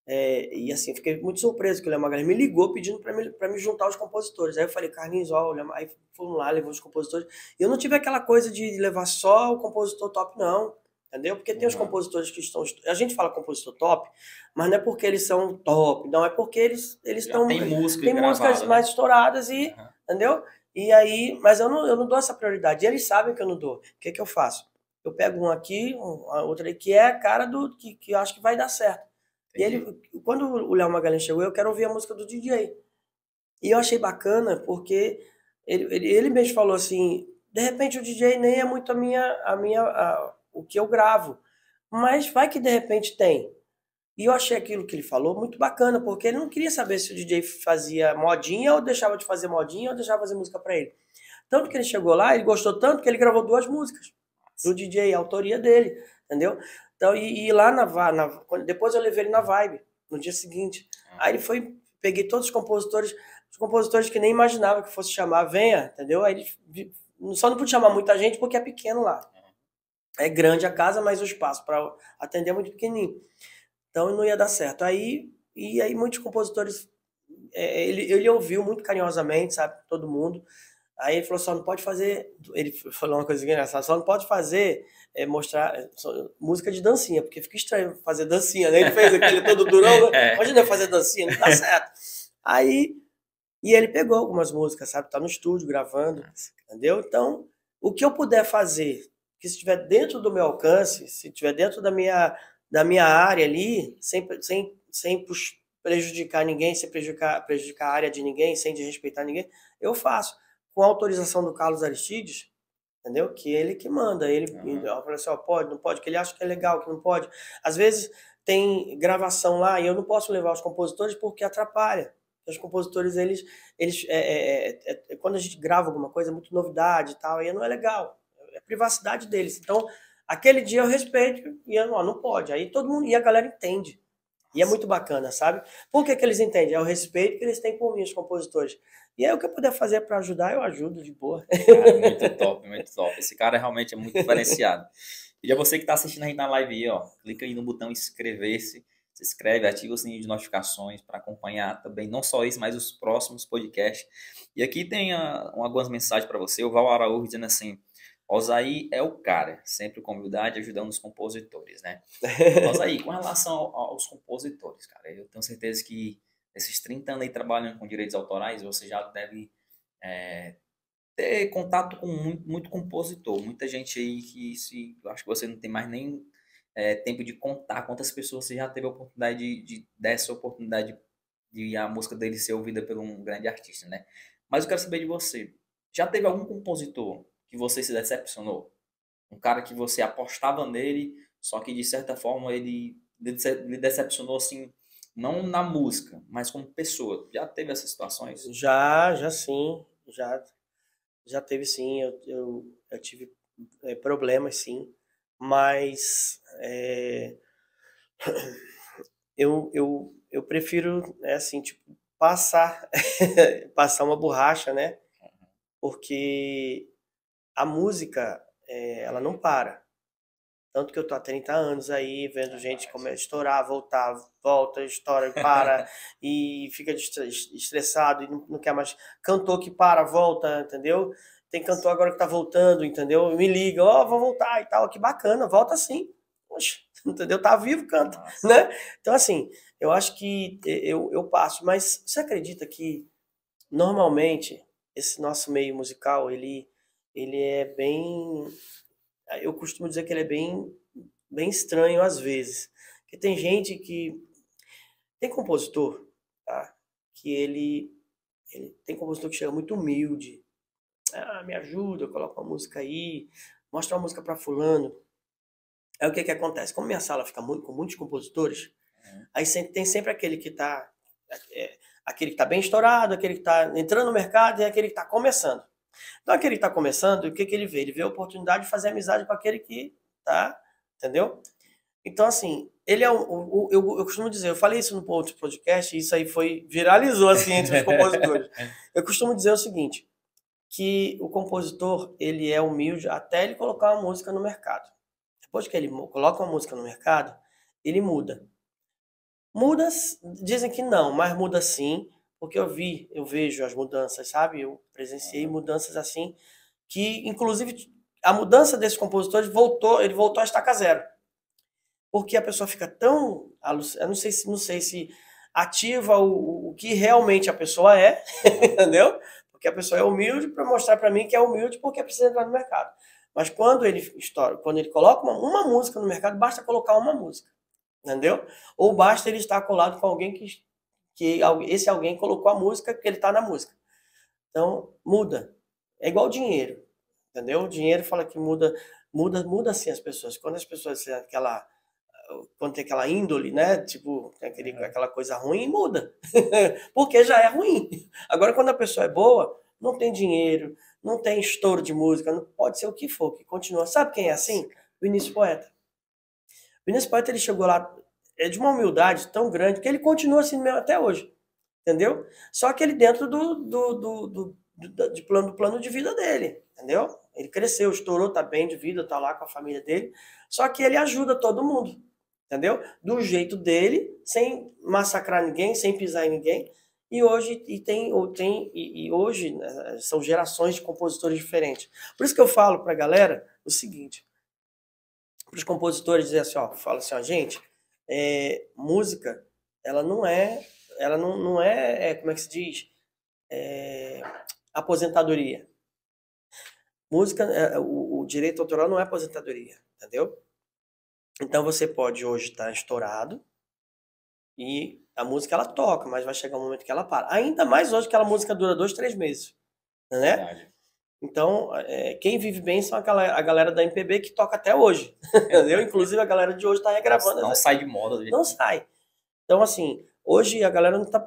e assim, eu fiquei muito surpreso que o Léo Magalhães me ligou pedindo pra me juntar aos compositores. Aí eu falei, Carlinhos, aí fomos lá, levou os compositores. E eu não tive aquela coisa de levar só o compositor top, não. Entendeu? Porque tem os compositores que estão... A gente fala compositor top, mas não é porque eles são top, não, é porque eles estão... Tem músicas gravada, mais estouradas e... Entendeu? E aí... Mas eu não dou essa prioridade. E eles sabem que eu não dou. O que eu faço? Eu pego um aqui, outra ali, que é a cara que eu acho que vai dar certo. Entendi. E quando o Léo Magalhães chegou, eu quero ouvir a música do DJ. E eu achei bacana, porque ele mesmo falou assim, de repente o DJ nem é muito o que eu gravo, mas vai que de repente tem. E eu achei aquilo que ele falou muito bacana, porque ele não queria saber se o DJ fazia modinha ou deixava de fazer modinha ou deixava de fazer música para ele. Tanto que ele chegou lá, ele gostou tanto que ele gravou 2 músicas do DJ, a autoria dele, entendeu? Então, e lá depois eu levei ele na Vibe, no dia seguinte. Aí ele peguei todos os compositores que nem imaginava que fosse chamar, venha, entendeu? Aí ele só não pude chamar muita gente porque é pequeno lá. É grande a casa, mas o espaço para atender é muito pequenininho. Então não ia dar certo. Aí muitos compositores, ele ouviu muito carinhosamente, sabe? Todo mundo. Aí ele falou, só não pode fazer... Ele falou uma coisa engraçada, só não pode fazer, mostrar música de dancinha, porque fica estranho fazer dancinha, né? Ele fez aquele todo durão, imagina fazer dancinha, não dá certo. E ele pegou algumas músicas, sabe? Tá no estúdio gravando, entendeu? Então, o que eu puder fazer, que se estiver dentro do meu alcance, se estiver dentro da minha área ali, sem prejudicar ninguém, sem prejudicar a área de ninguém, sem desrespeitar ninguém, eu faço. Com a autorização do Carlos Aristides, entendeu? Que ele que manda. Ele fala assim, pode, não pode, que ele acha que é legal, que não pode. Às vezes tem gravação lá e eu não posso levar os compositores porque atrapalha. Os compositores, quando a gente grava alguma coisa, é muito novidade e tal, aí não é legal. É a privacidade deles. Então, Aquele dia eu respeito e eu, ó, não pode. Aí todo mundo, e a galera entende. E é muito bacana, sabe? Por que que eles entendem? É o respeito que eles têm por mim, os compositores. E aí o que eu puder fazer para ajudar, eu ajudo de boa. Cara, muito top, muito top. Esse cara realmente é muito diferenciado. E a você que está assistindo a gente na live aí, ó, clica aí no botão inscrever-se, se inscreve, ativa o sininho de notificações para acompanhar também, não só isso, mas os próximos podcasts. E aqui tem algumas mensagens para você. O Val Araújo dizendo assim: Osaí é o cara, sempre com humildade, ajudando os compositores, né? Osaí, com relação aos compositores, cara, eu tenho certeza que esses 30 anos aí trabalhando com direitos autorais, você já deve ter contato com muito compositor. Muita gente aí que eu acho que você não tem mais nem tempo de contar quantas pessoas você já teve a oportunidade de dar essa oportunidade de a música dele ser ouvida por um grande artista, né? Mas eu quero saber de você. Já teve algum compositor que você se decepcionou? Um cara que você apostava nele, só que de certa forma ele lhe decepcionou assim, não na música, mas como pessoa. Já teve essas situações? Já sim. Já teve sim. Eu tive problemas sim. Mas eu prefiro, assim, tipo, passar uma borracha, né? Porque a música, ela não para. Tanto que eu tô há 30 anos aí, vendo gente como estourar, voltar, volta, estoura, para, e fica estressado e não quer mais. Cantor que para, volta, entendeu? Tem cantor agora que tá voltando, entendeu? Me liga, vou voltar e tal, que bacana, volta sim. Poxa, entendeu? Tá vivo, canta, né? Então, assim, eu acho que eu passo, mas você acredita que normalmente esse nosso meio musical, ele é bem... Eu costumo dizer que ele é bem estranho às vezes. Porque tem gente que... Tem compositor, tá? Que ele tem compositor que chega muito humilde. Me ajuda, coloca uma música aí, mostra uma música para fulano. Aí o que acontece? Como minha sala fica com muitos compositores, aí tem sempre aquele que tá bem estourado, aquele que tá entrando no mercado e aquele que tá começando. Então, aquele que está começando, o que ele vê? Ele vê a oportunidade de fazer amizade com aquele que tá, entendeu? Então, assim, ele é eu costumo dizer, eu falei isso no outro podcast, e isso aí viralizou, assim, entre os compositores. Eu costumo dizer o seguinte, que o compositor, ele é humilde até ele colocar uma música no mercado. Depois que ele coloca uma música no mercado, ele muda. Muda, dizem que não, mas muda sim, porque eu vejo as mudanças, sabe? Eu presenciei mudanças assim, que inclusive a mudança desses compositores ele voltou a estaca zero. Porque a pessoa fica tão, eu não sei se ativa o que realmente a pessoa é, entendeu? Porque a pessoa é humilde para mostrar para mim que é humilde porque precisa entrar no mercado. Mas quando ele coloca uma música no mercado, basta colocar uma música, entendeu? Ou basta ele estar colado com alguém que esse alguém colocou a música, que ele está na música. Então, muda. É igual dinheiro, entendeu? O dinheiro fala que muda assim as pessoas. Quando as pessoas quando tem aquela índole, né? Tipo, tem aquela coisa ruim, muda. Porque já é ruim. Agora, quando a pessoa é boa, não tem dinheiro, não tem estouro de música, não pode ser o que for, que continua. Sabe quem é assim? Vinícius Poeta. Vinícius Poeta, ele chegou lá de uma humildade tão grande que ele continua assim mesmo até hoje, entendeu? Só que ele dentro do plano de vida dele, entendeu? Ele cresceu, estourou, tá bem de vida, tá lá com a família dele, só que ele ajuda todo mundo, entendeu? Do jeito dele, sem massacrar ninguém, sem pisar em ninguém. E hoje hoje, né, são gerações de compositores diferentes. Por isso que eu falo pra galera o seguinte, para os compositores dizer assim, fala assim, gente, música, ela não é, como é que se diz? Aposentadoria. Música, o direito autoral não é aposentadoria, entendeu? Então você pode hoje estar estourado e a música ela toca, mas vai chegar um momento que ela para. Ainda mais hoje que aquela música dura 2, 3 meses, né? Verdade. Então, quem vive bem são a galera da MPB que toca até hoje, entendeu? Inclusive a galera de hoje está regravando. Não sai de moda. Não sai. Então, assim, hoje a galera não tá,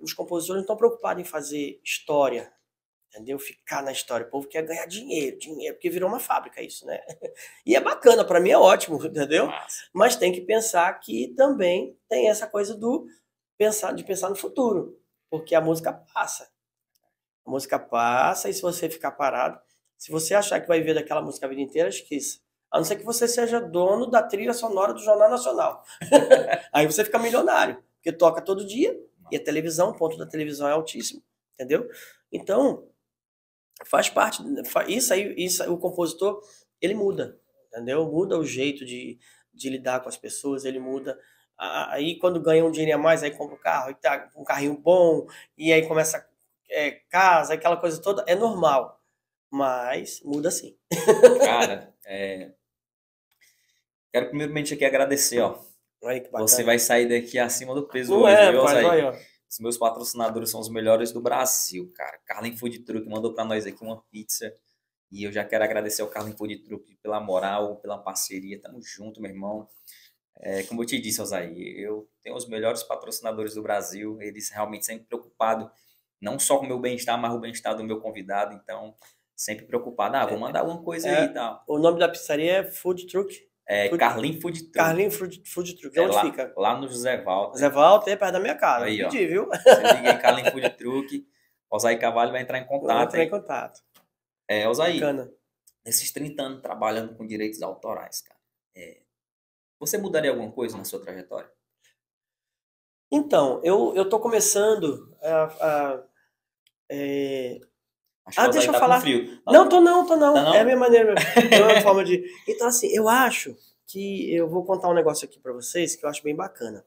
os compositores não estão preocupados em fazer história, entendeu? Ficar na história. O povo quer ganhar dinheiro, porque virou uma fábrica isso, né? E é bacana, para mim é ótimo, entendeu? Mas tem que pensar que também tem essa coisa de pensar no futuro, porque a música passa. A música passa e se você ficar parado, se você achar que vai viver daquela música a vida inteira, esqueça. A não ser que você seja dono da trilha sonora do Jornal Nacional. Aí você fica milionário, porque toca todo dia e a televisão, o ponto da televisão é altíssimo, entendeu? Então, faz parte, isso aí, o compositor, ele muda, entendeu? Muda o jeito de lidar com as pessoas, ele muda. Aí quando ganha um dinheiro a mais, aí compra um carro, aí tá um carrinho bom, e aí começa casa, aquela coisa toda, é normal, mas muda sim. Cara, quero primeiramente aqui agradecer, ó. Aí, que bacana. Você vai sair daqui acima do peso Não hoje, é, viu, pai, Osaí? vai, ó. Os meus patrocinadores são os melhores do Brasil, cara. Carlin Food Truck mandou pra nós aqui uma pizza. E eu já quero agradecer ao Carlin Food Truck pela moral, pela parceria. Tamo junto, meu irmão. Como eu te disse, Osaí, eu tenho os melhores patrocinadores do Brasil. Eles realmente sempre preocupados, não só com o meu bem-estar, mas o bem-estar do meu convidado. Então, sempre preocupado. Vou mandar alguma coisa aí e tal. O nome da pizzaria é Food Truck? Carlin Food Truck. Carlin Food Truck. Onde fica? Lá no José Walter. José Walter, é perto da minha casa. Aí, pedi, viu? Você liga em Carlin Food Truck. Osaí Carvalho vai entrar em contato. Vai entrar em contato. Osaí, bacana. Nesses 30 anos trabalhando com direitos autorais, cara, você mudaria alguma coisa na sua trajetória? Então, eu tô começando Acho que o Osaí deixa eu tá falar. com frio. Não, tô não. Tá não? É a minha maneira, é a minha forma de... Então, assim, eu acho que eu vou contar um negócio aqui pra vocês que eu acho bem bacana.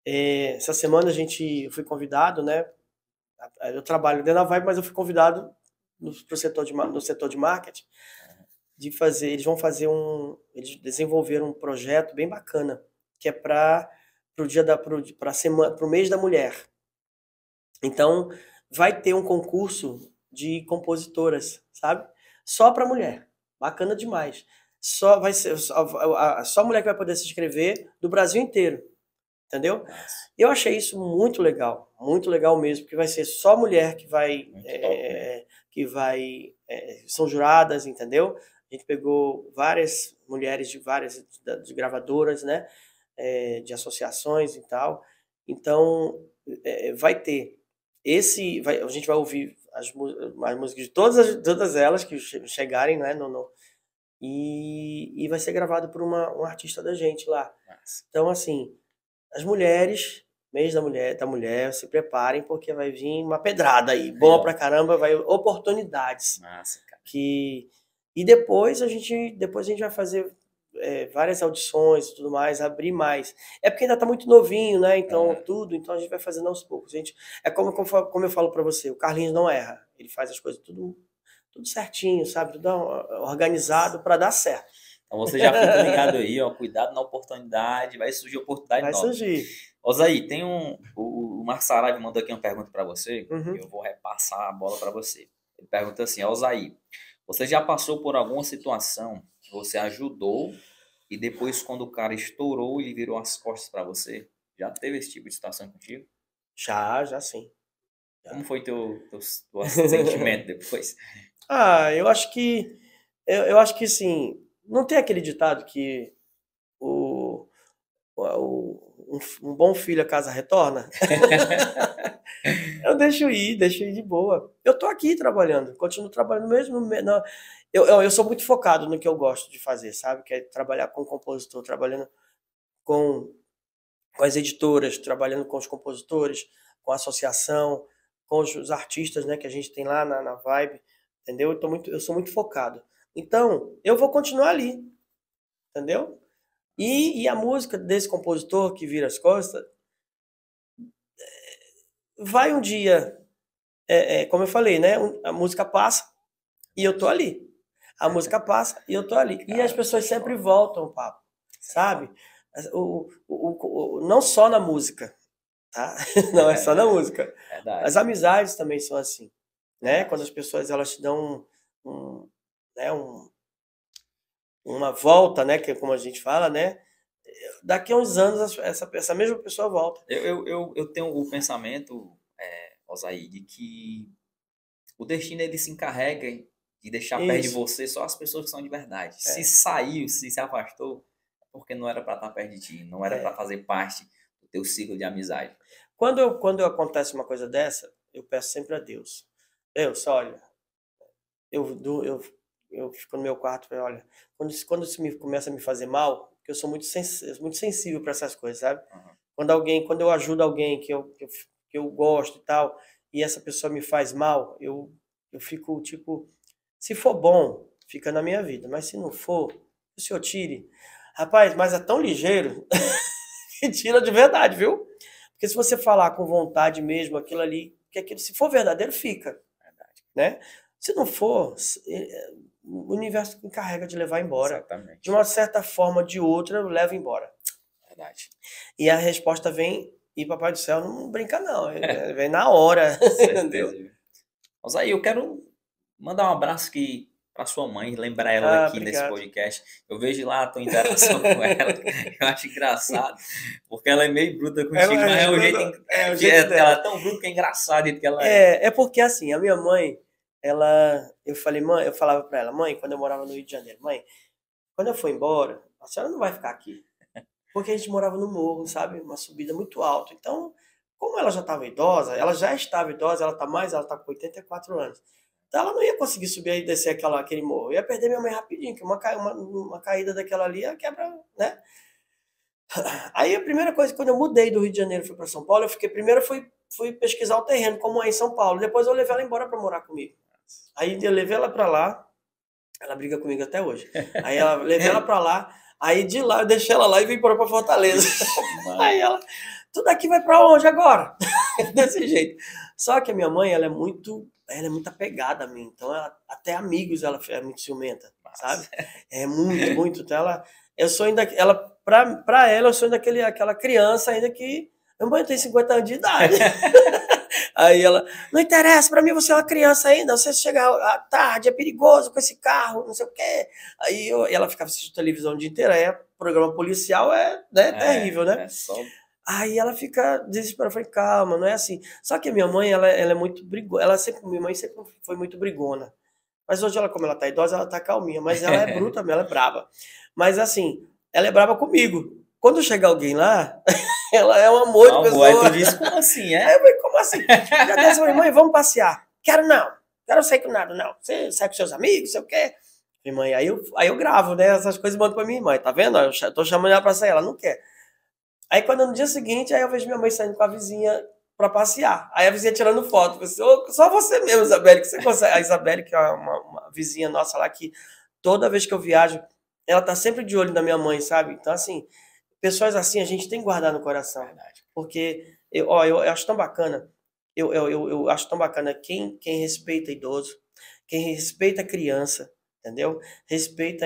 Essa semana eu fui convidado, né? Eu trabalho dentro da Vibe, mas eu fui convidado no setor de marketing de fazer. Eles desenvolveram um projeto bem bacana que é para o mês da mulher. Então, vai ter um concurso de compositoras, sabe? Só para mulher. Bacana demais. Só mulher que vai poder se inscrever do Brasil inteiro. Entendeu? Eu achei isso muito legal mesmo, porque vai ser só mulher que vai, são juradas, entendeu? A gente pegou várias mulheres de gravadoras, né? De associações e tal. Então, vai ter a gente vai ouvir as músicas de todas elas que chegarem, né? E vai ser gravado por um artista da gente lá. Então, assim, as mulheres, mês da mulher, se preparem, porque vai vir uma pedrada aí, boa pra caramba, oportunidades. Massa, cara. E depois a gente vai fazer várias audições e tudo mais, abrir mais. É porque ainda tá muito novinho, né? Então, então a gente vai fazendo aos poucos. Como eu falo pra você, o Carlinhos não erra. Ele faz as coisas tudo certinho, sabe? Tudo organizado pra dar certo. Então você já fica ligado aí, ó, cuidado na oportunidade, vai surgir oportunidade nova. Vai surgir. Osaí, o Marcos Saraiva mandou aqui uma pergunta para você, eu vou repassar a bola para você. Ele pergunta assim, Osaí, você já passou por alguma situação que você ajudou e depois quando o cara estourou, ele virou as costas para você? Já teve esse tipo de situação contigo? Já sim. Como foi teu sentimento depois? Eu acho que sim. Não tem aquele ditado que um bom filho a casa retorna? Eu deixo ir de boa. Eu tô aqui trabalhando, continuo trabalhando mesmo. Eu sou muito focado no que eu gosto de fazer, sabe? Que é trabalhar com compositor, trabalhando com as editoras, trabalhando com os compositores, com a associação, com os artistas, né, que a gente tem lá na Vibe, entendeu? Eu sou muito focado. Então, eu vou continuar ali, entendeu? E a música desse compositor que vira as costas, vai um dia, como eu falei, né? A música passa e eu tô ali. A música passa e eu tô ali. E as pessoas sempre voltam, papo, sabe? Não só na música, tá? Não é só na música. As amizades também são assim, né? Quando as pessoas elas te dão uma volta, né, que é como a gente fala, né, daqui a uns anos essa mesma pessoa volta. Eu tenho o pensamento, Osaí, de que o destino ele se encarrega de deixar perto de Isso. você só as pessoas que são de verdade. É. Se saiu, se afastou, é porque não era para estar perto de ti, não era É. para fazer parte do teu ciclo de amizade. Quando acontece uma coisa dessa, eu peço sempre a Deus. Deus, olha, eu fico no meu quarto e olha, quando isso começa a me fazer mal, porque eu sou muito sensível para essas coisas, sabe? Uhum. Quando eu ajudo alguém que eu gosto e tal, e essa pessoa me faz mal, eu fico tipo, se for bom, fica na minha vida, mas se não for, que o senhor tire. Rapaz, mas é tão ligeiro que tira de verdade, viu? Porque se você falar com vontade mesmo, aquilo ali, que aquilo, se for verdadeiro, fica, né? Se não for, o universo encarrega de levar embora. Exatamente. De uma certa forma ou de outra, leva embora. Verdade. E a resposta vem, e Papai do Céu não brinca não, vem na hora. Entendeu? Certeza. Mas aí eu quero mandar um abraço aqui para sua mãe, lembrar ela aqui nesse Obrigado. podcast. Eu vejo lá a tua interação com ela, eu acho engraçado, porque ela é meio bruta contigo, mas é o jeito, o jeito ela dela. é tão bruta que é engraçado o jeito que ela é. É porque assim, a minha mãe, eu falava pra ela, mãe, quando eu morava no Rio de Janeiro, mãe, quando eu for embora, a senhora não vai ficar aqui. Porque a gente morava no morro, sabe? Uma subida muito alta. Então, como ela já estava idosa, ela tá com 84 anos. Então ela não ia conseguir subir e descer aquele morro. Eu ia perder minha mãe rapidinho, que uma caída daquela ali, ela quebra, né? Aí a primeira coisa, quando eu mudei do Rio de Janeiro e fui para São Paulo, primeiro fui pesquisar o terreno, como é em São Paulo. Depois eu levei ela embora para morar comigo. Aí eu levei ela para lá, ela briga comigo até hoje. Aí levei ela para lá, aí de lá eu deixei ela lá e vim embora para Fortaleza. Aí ela, tudo aqui vai para onde agora? Desse jeito. Só que a minha mãe, ela é muito apegada a mim. Então, até amigos ela é muito ciumenta, sabe? É muito, muito. Então, pra ela, eu sou aquela criança ainda que eu mãe tem 50 anos de idade. Aí ela, não interessa, pra mim você é uma criança ainda, você chega à tarde, é perigoso com esse carro, não sei o quê. Aí ela ficava assistindo televisão o dia inteiro, aí programa policial terrível, né? Aí ela fica desesperada, eu falei, calma, não é assim. Só que a minha mãe, ela é muito brigona, minha mãe sempre foi muito brigona. Mas hoje, como ela tá idosa, ela tá calminha, mas ela é bruta, ela é braba. Mas assim, ela é braba comigo. Quando chega alguém lá, ela é um amor de pessoa. Aí tu disse, como assim, é? Aí eu falei, como assim? Já disse, mãe, vamos passear. Quero sair com nada, não. Você sai com seus amigos, sei o quê. Falei, mãe, aí eu gravo, né, essas coisas e mando pra minha mãe, tá vendo? Eu tô chamando ela pra sair, ela não quer. Aí quando no dia seguinte, aí eu vejo minha mãe saindo com a vizinha pra passear. Aí a vizinha tirando foto. Eu falei, só você mesmo, Isabelle, que você consegue. A Isabelle, que é uma vizinha nossa lá, que toda vez que eu viajo, ela tá sempre de olho na minha mãe, sabe? Então, assim, pessoas assim a gente tem que guardar no coração. Verdade. Porque eu acho tão bacana. Eu acho tão bacana quem respeita idoso, quem respeita criança, entendeu? Respeita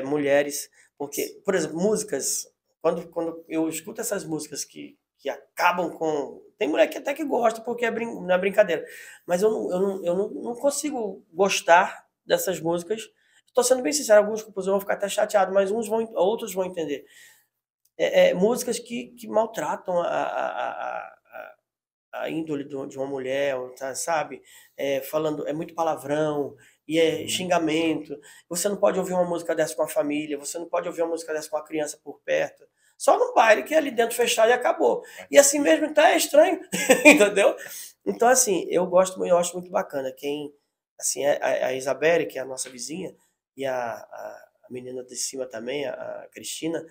mulheres. Porque, por exemplo, músicas... Quando eu escuto essas músicas que acabam com... Tem mulher que até que gosta, porque não é brincadeira. Mas eu não consigo gostar dessas músicas. Estou sendo bem sincero, alguns compositores vão ficar até chateados, mas outros vão entender. Músicas que maltratam a índole de uma mulher, sabe? Falando, é muito palavrão, e é xingamento. Você não pode ouvir uma música dessa com a família, você não pode ouvir uma música dessa com a criança por perto. Só no baile, que é ali dentro fechado e acabou. E assim mesmo, então é estranho, entendeu? Então, assim, eu acho muito bacana. A Isabelle, que é a nossa vizinha, e a menina de cima também, a Cristina,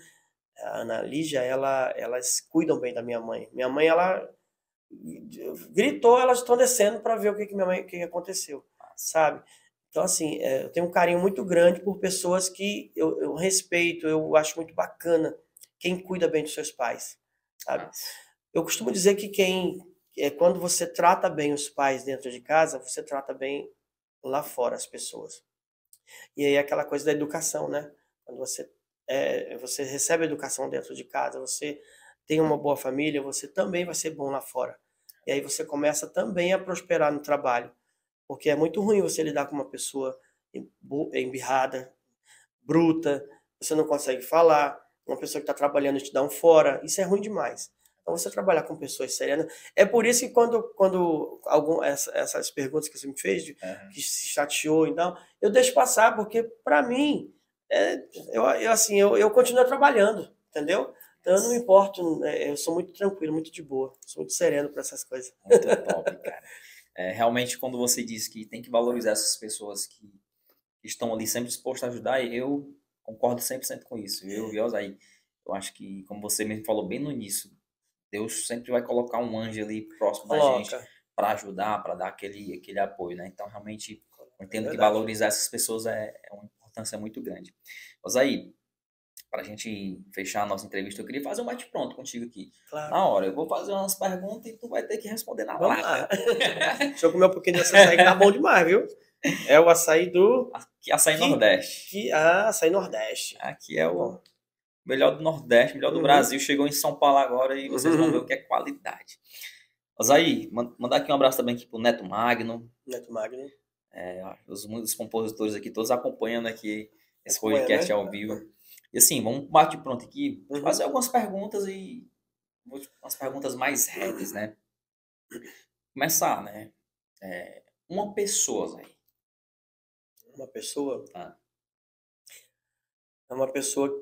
a Ana Lígia, elas cuidam bem da minha mãe. Minha mãe, ela gritou, elas estão descendo para ver o que aconteceu, sabe? Então, assim, eu tenho um carinho muito grande por pessoas que eu respeito, eu acho muito bacana quem cuida bem dos seus pais, sabe? Eu costumo dizer que quando você trata bem os pais dentro de casa, você trata bem lá fora as pessoas. E aí é aquela coisa da educação, né? Quando você recebe educação dentro de casa, você tem uma boa família, você também vai ser bom lá fora. E aí você começa também a prosperar no trabalho. Porque é muito ruim você lidar com uma pessoa embirrada, bruta, você não consegue falar, uma pessoa que está trabalhando te dá um fora, isso é ruim demais. Então, você trabalhar com pessoas serenas. É por isso que essas perguntas que você me fez, que se chateou e tal, eu deixo passar, porque, para mim, eu continuo trabalhando, entendeu? Então, eu não me importo, eu sou muito tranquilo, muito de boa, sou muito sereno para essas coisas. Muito top, cara. Realmente, quando você diz que tem que valorizar essas pessoas que estão ali sempre dispostas a ajudar, eu concordo 100% com isso. E Osaí, eu acho que, como você mesmo falou bem no início, Deus sempre vai colocar um anjo ali próximo da gente para ajudar, para dar aquele apoio, né? Então, realmente, eu entendo que valorizar essas pessoas é uma importância muito grande. Osaí, para a gente fechar a nossa entrevista, eu queria fazer um bate-pronto contigo aqui. Claro. Na hora, eu vou fazer umas perguntas e tu vai ter que responder na Vamos lata. lá. Deixa eu comer um pouquinho desse açaí que tá bom demais, viu? É o açaí do... Aqui, açaí Nordeste. Açaí Nordeste. Aqui é o melhor do Nordeste, melhor do Brasil. Chegou em São Paulo agora e vocês vão ver o que é qualidade. Osaí, mandar aqui um abraço também aqui pro Neto Magno. Neto Magno. Os compositores aqui, todos acompanhando aqui esse podcast ao vivo. E assim, vamos bate pronto aqui, fazer algumas perguntas e umas perguntas mais retas, né? Começar, né? Uma pessoa, Zé. Uma pessoa? É uma pessoa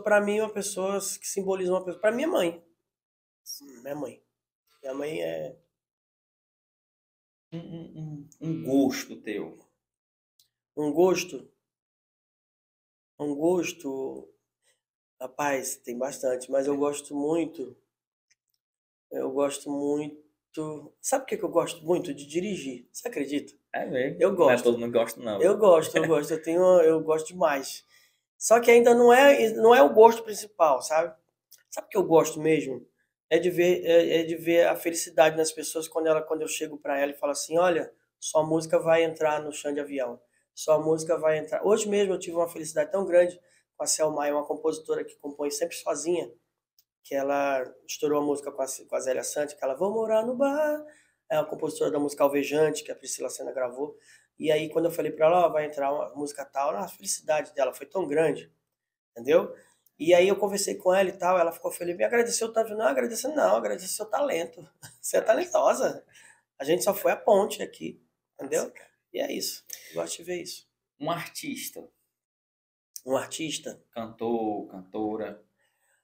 para mim, uma pessoa que simboliza uma pessoa. Para minha mãe. Minha mãe. Minha mãe é... Um gosto teu. Um gosto? Um gosto... Rapaz, tem bastante, mas eu gosto muito... Sabe o que eu gosto muito? De dirigir. Você acredita? É mesmo? Eu gosto. Não é todo mundo gosta, não. Eu gosto. Eu gosto demais. Só que ainda não é o gosto principal, sabe? Sabe o que eu gosto mesmo? É de ver a felicidade nas pessoas quando eu chego para ela e falo assim, olha, sua música vai entrar no chão de avião. Sua música vai entrar... Hoje mesmo eu tive uma felicidade tão grande com a Selma, uma compositora que compõe sempre sozinha, que ela estourou a música com a Zélia Sante, que ela Vou Morar no Bar, é uma compositora da música Alvejante, que a Priscila Senna gravou. E aí, quando eu falei para ela, vai entrar uma música tal, a felicidade dela foi tão grande, entendeu? E aí eu conversei com ela e tal, ela ficou feliz, me agradeceu tanto. Não, agradeceu seu talento. Você é talentosa. A gente só foi a ponte aqui, entendeu? E é isso. Eu gosto de ver isso. Um artista. Um artista? Cantor, cantora.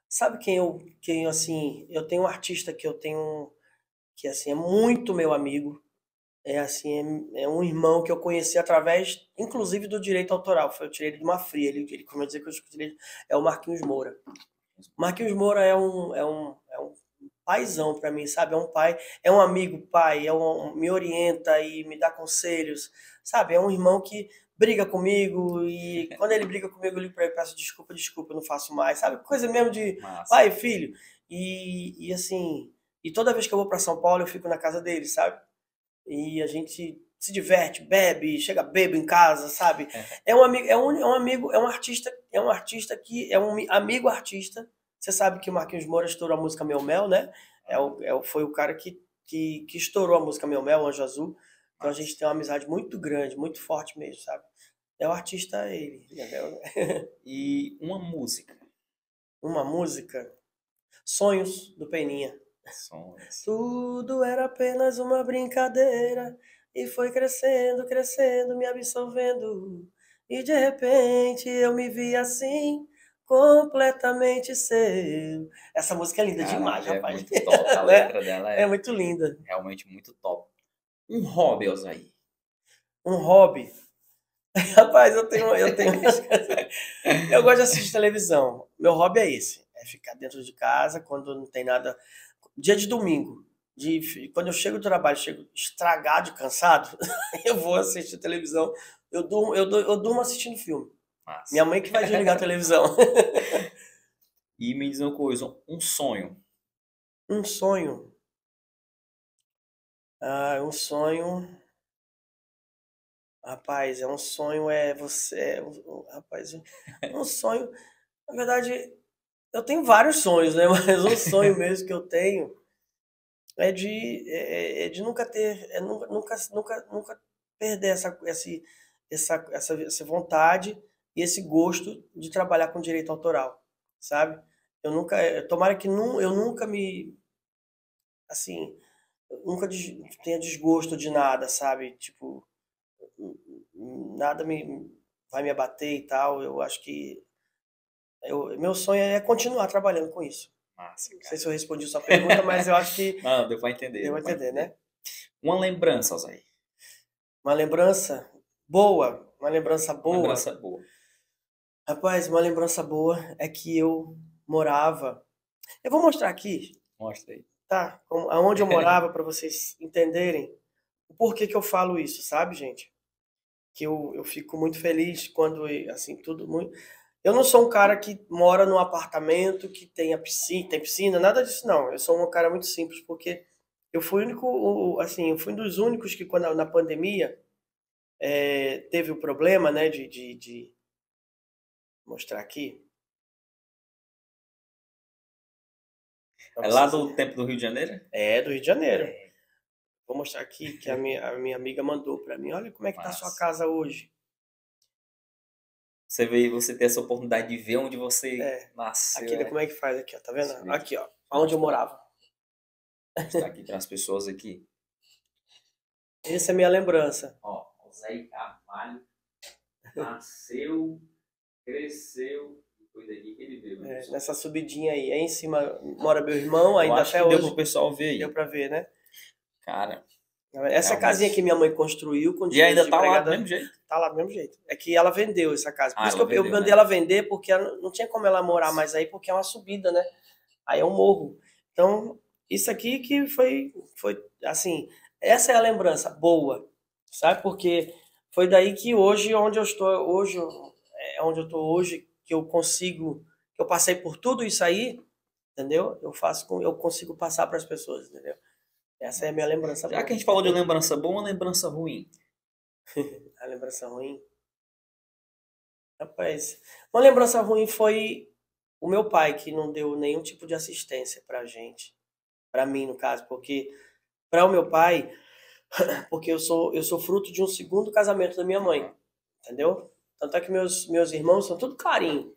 Sabe assim, eu tenho um artista que assim, é muito meu amigo. É um irmão que eu conheci através, inclusive, do direito autoral. Eu tirei ele de uma fria. Ele como eu dizer que eu tirei, é o Marquinhos Moura. Marquinhos Moura é um paizão para mim, sabe? É um pai, é um amigo pai, me orienta e me dá conselhos, sabe? É um irmão que briga comigo e quando ele briga comigo, eu ligo pra ele, peço desculpa, eu não faço mais, sabe? Coisa mesmo de pai e filho. E assim, e toda vez que eu vou para São Paulo, eu fico na casa dele, sabe? E a gente se diverte, bebe, chega bebo em casa, sabe? É um amigo, é um artista que é um amigo artista. Você sabe que o Marquinhos Moura estourou a música Meu Mel, né? Foi o cara que estourou a música Meu Mel, Anjo Azul. Então a gente tem uma amizade muito grande, muito forte mesmo, sabe? É o artista ele, entendeu? E uma música? Uma música? Sonhos, do Peninha. Sonhos. Tudo era apenas uma brincadeira e foi crescendo, crescendo, me absorvendo. E de repente eu me vi assim, completamente seu. Essa música é linda demais, rapaz. É muito top, a letra dela é muito linda. Realmente muito top. Um hobby, Osaí? Um hobby? Rapaz, eu tenho eu gosto de assistir televisão. Meu hobby é esse. É ficar dentro de casa quando não tem nada... Dia de domingo, quando eu chego do trabalho, chego estragado, cansado, eu vou assistir televisão. Eu durmo assistindo filme. Massa. Minha mãe que vai desligar a televisão. E me diz uma coisa, um sonho? Um sonho? Um sonho... Rapaz, um sonho rapaz, um sonho... Na verdade, eu tenho vários sonhos, né? Mas um sonho mesmo que eu tenho é de nunca perder essa vontade e esse gosto de trabalhar com direito autoral, sabe? tomara que eu nunca assim, nunca tenha desgosto de nada, sabe? Tipo, nada vai me abater e tal. Eu acho que meu sonho é continuar trabalhando com isso. Massa, Não sei se eu respondi sua pergunta, mas eu acho que Não, deu pra entender. deu a entender, né? Uma lembrança, Alzair. Uma lembrança boa, uma lembrança Uma boa. lembrança boa. Rapaz, uma lembrança boa é que eu morava. Eu vou mostrar aqui, Mostra aí. tá? Aonde eu morava para vocês entenderem o porquê que eu falo isso, sabe, gente? Que eu fico muito feliz quando, assim, tudo muito. Eu não sou um cara que mora num apartamento que tem piscina, nada disso não. Eu sou um cara muito simples, porque eu fui assim, eu fui um dos únicos que quando na pandemia teve o problema, né, de mostrar aqui. É lá do tempo do Rio de Janeiro? É, do Rio de Janeiro. Vou mostrar aqui que a minha amiga mandou para mim. Olha como é que tá a sua casa hoje. Você tem essa oportunidade de ver onde você nasceu. Aqui, como é que faz aqui, ó, tá vendo? Aqui, ó, onde eu morava. Vou mostrar aqui para as pessoas aqui. Essa é a minha lembrança. Ó, Alzair Carvalho nasceu, cresceu, foi daqui que ele veio. Nessa subidinha aí. Aí em cima mora meu irmão, ainda até hoje. hoje. Deu pro pessoal ver aí. Deu pra ver, né? Cara. Essa casinha que minha mãe construiu. E ainda tá lá do mesmo jeito? Tá lá do mesmo jeito. É que ela vendeu essa casa. Por isso que eu mandei, né? ela vender, porque não tinha como ela morar mais aí, porque é uma subida, né? Aí é um morro. Então, isso aqui que foi assim, essa é a lembrança boa, sabe? Porque foi daí que hoje, onde eu estou hoje, que eu consigo, que eu passei por tudo isso aí, entendeu? Eu consigo passar para as pessoas, entendeu? Essa é a minha lembrança boa. Já que a gente falou de lembrança boa, uma lembrança ruim. A lembrança ruim? Rapaz, uma lembrança ruim foi o meu pai, que não deu nenhum tipo de assistência pra gente. Pra mim, no caso, porque para o meu pai, porque eu sou fruto de um segundo casamento da minha mãe, entendeu? Tanto é que meus irmãos são tudo clarinho.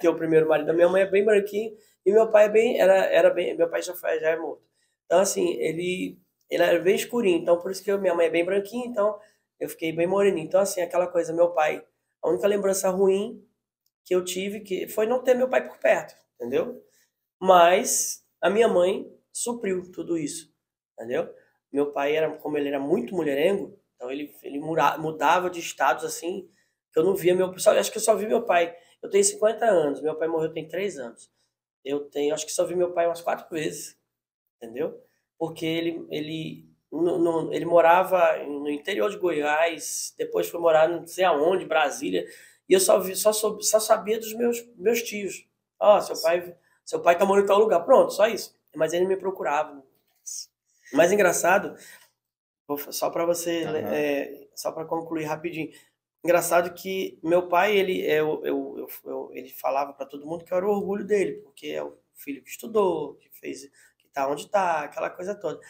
Que o primeiro marido da minha mãe é bem branquinho e meu pai era bem, meu pai já é morto. Então assim, ele era bem escurinho, então por isso que minha mãe é bem branquinha, então eu fiquei bem moreninho. Então assim, aquela coisa, meu pai, a única lembrança ruim que eu tive que foi não ter meu pai por perto, entendeu? Mas a minha mãe supriu tudo isso, entendeu? Meu pai como ele era muito mulherengo, então ele mudava de estados assim, que eu não via acho que eu só vi meu pai. Eu tenho 50 anos, meu pai morreu tem 3 anos. Acho que só vi meu pai umas 4 vezes, entendeu? Porque ele morava no interior de Goiás, depois foi morar não sei aonde, Brasília, e eu só sabia dos meus tios. Ó, seu pai tá morando em tal lugar. Pronto, só isso. Mas ele me procurava. O mais engraçado, só para você, só para concluir rapidinho. Engraçado que meu pai, ele falava para todo mundo que eu era o orgulho dele, porque é o filho que estudou, que tá onde tá, aquela coisa toda.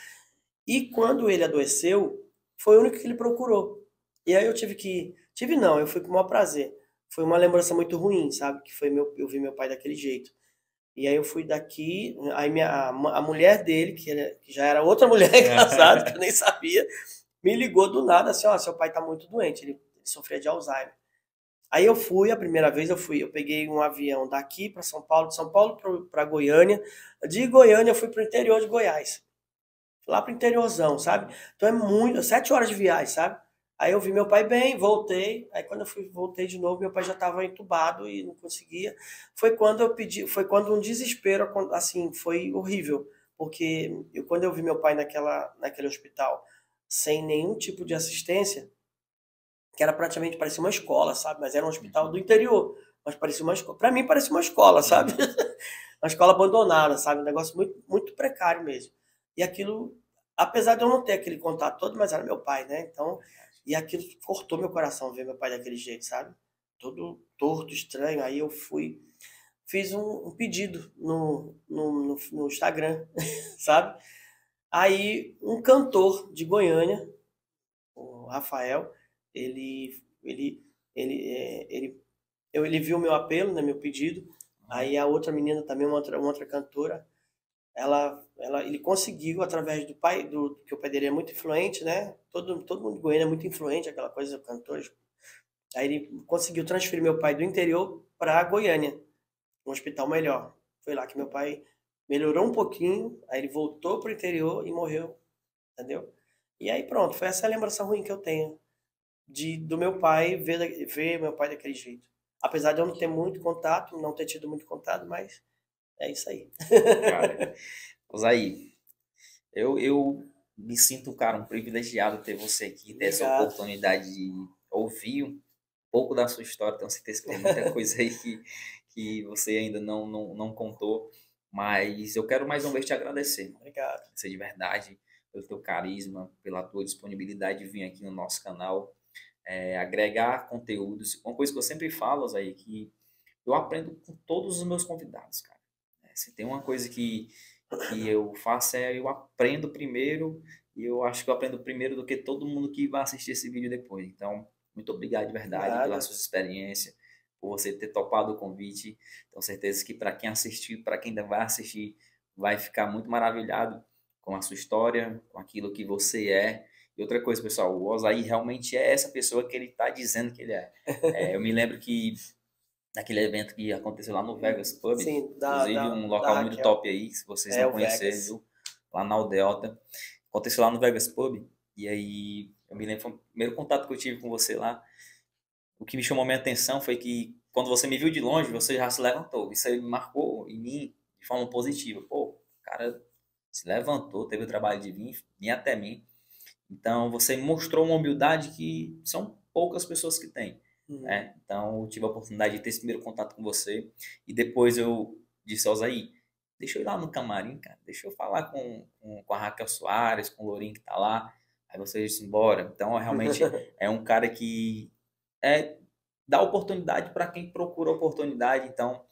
E quando ele adoeceu, foi o único que ele procurou. E aí eu fui com o maior prazer. Foi uma lembrança muito ruim, sabe? Que foi eu vi meu pai daquele jeito. E aí eu fui daqui, aí a mulher dele, que já era outra mulher casada, que eu nem sabia, me ligou do nada, assim, ó, seu pai tá muito doente, ele sofria de Alzheimer. Aí eu fui, a primeira vez eu peguei um avião daqui para São Paulo, de São Paulo para Goiânia, de Goiânia eu fui pro interior de Goiás, lá pro interiorzão, sabe? Então 7 horas de viagem, sabe? Aí eu vi meu pai bem, voltei. Aí quando voltei de novo, meu pai já estava entubado e não conseguia. Foi quando um desespero, assim, foi horrível. Porque quando eu vi meu pai naquele hospital sem nenhum tipo de assistência, que era praticamente, parecia uma escola, sabe? Mas era um hospital do interior. Mas parecia uma escola. Para mim, parecia uma escola, sabe? Uma escola abandonada, sabe? Um negócio muito, muito precário mesmo. E aquilo, apesar de eu não ter aquele contato todo, mas era meu pai, né? Então... E aquilo cortou meu coração ver meu pai daquele jeito, sabe? Todo torto, estranho. Aí eu fiz um pedido no Instagram, sabe? Aí um cantor de Goiânia, o Rafael, ele viu meu apelo, né, meu pedido, Aí a outra menina também, uma outra cantora, ele conseguiu, através do pai, que o pai dele é muito influente, né? Todo mundo de Goiânia é muito influente, aquela coisa, cantores. Aí ele conseguiu transferir meu pai do interior para Goiânia, um hospital melhor. Foi lá que meu pai melhorou um pouquinho, aí ele voltou pro interior e morreu, entendeu? E aí pronto, foi essa a lembrança ruim que eu tenho do meu pai, ver meu pai daquele jeito. Apesar de eu não ter muito contato, não ter tido muito contato, mas é isso aí. Cara, Osaí, eu me sinto, cara, um privilegiado ter você aqui, ter essa Obrigado. oportunidade de ouvir um pouco da sua história. Tenho certeza que tem muita coisa aí que você ainda não contou, mas eu quero mais uma vez te agradecer. Obrigado. Agradecer de verdade pelo teu carisma, pela tua disponibilidade de vir aqui no nosso canal, agregar conteúdos. Uma coisa que eu sempre falo, Osaí, que eu aprendo com todos os meus convidados, cara. Se tem uma coisa que eu faço eu aprendo primeiro, e eu acho que eu aprendo primeiro do que todo mundo que vai assistir esse vídeo depois. Então, muito obrigado de verdade pela sua experiência, por você ter topado o convite. Tenho certeza que para quem assistiu, para quem ainda vai assistir, vai ficar muito maravilhado com a sua história, com aquilo que você é. E outra coisa, pessoal, o Osaí realmente é essa pessoa que ele está dizendo que ele é. Eu me lembro que naquele evento que aconteceu lá no Vegas Pub, Sim, inclusive um local muito top aí, se vocês não conhecerem, viu? Lá na Aldeota. Aconteceu lá no Vegas Pub, e aí eu me lembro, foi o primeiro contato que eu tive com você lá. O que me chamou minha atenção foi que quando você me viu de longe, você já se levantou. Isso aí me marcou em mim de forma positiva. Pô, o cara se levantou, teve o trabalho de vir até mim. Então, você mostrou uma humildade que são poucas pessoas que têm. Né? Então, eu tive a oportunidade de ter esse primeiro contato com você. E depois eu disse ao Osaí, deixa eu ir lá no camarim, cara. Deixa eu falar com a Raquel Soares, com o Lourinho que tá lá. Aí você disse, embora. Então, realmente é um cara que dá oportunidade para quem procura oportunidade. Então,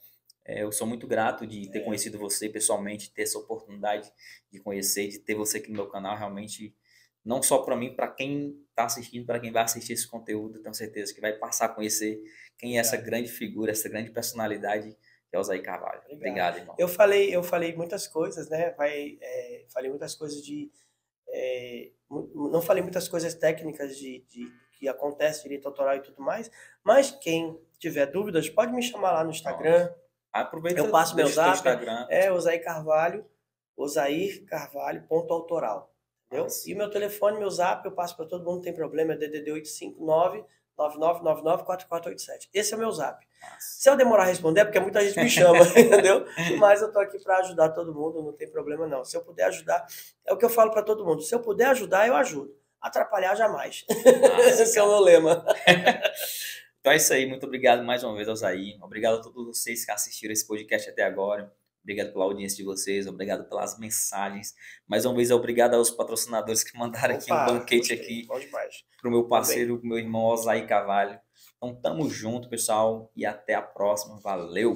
eu sou muito grato de ter conhecido você pessoalmente, ter essa oportunidade de conhecer, de ter você aqui no meu canal. Realmente, não só para mim, para quem está assistindo, para quem vai assistir esse conteúdo, tenho certeza que vai passar a conhecer quem é essa grande figura, essa grande personalidade que é o Osaí Carvalho. Obrigado, irmão. Eu falei muitas coisas, né? Falei muitas coisas não falei muitas coisas técnicas de que acontece direito autoral e tudo mais, mas quem tiver dúvidas pode me chamar lá no Instagram. Aproveita, eu passo meu zap, Instagram. Osaí Carvalho, osaircarvalho.autoral. Entendeu? E o meu telefone, meu zap, eu passo para todo mundo, não tem problema, é DDD 859-9999-4487. Esse é o meu zap. Nossa. Se eu demorar a responder, é porque muita gente me chama, entendeu? Mas eu tô aqui para ajudar todo mundo, não tem problema não. Se eu puder ajudar, é o que eu falo para todo mundo, se eu puder ajudar, eu ajudo. Atrapalhar, jamais. Esse é o meu lema. Então é isso aí, muito obrigado mais uma vez, Osaí. Obrigado a todos vocês que assistiram esse podcast até agora. Obrigado pela audiência de vocês, obrigado pelas mensagens. Mais uma vez, obrigado aos patrocinadores que mandaram aqui um banquete aqui para o meu parceiro, meu irmão Osaí Carvalho. Então, tamo junto, pessoal, e até a próxima. Valeu!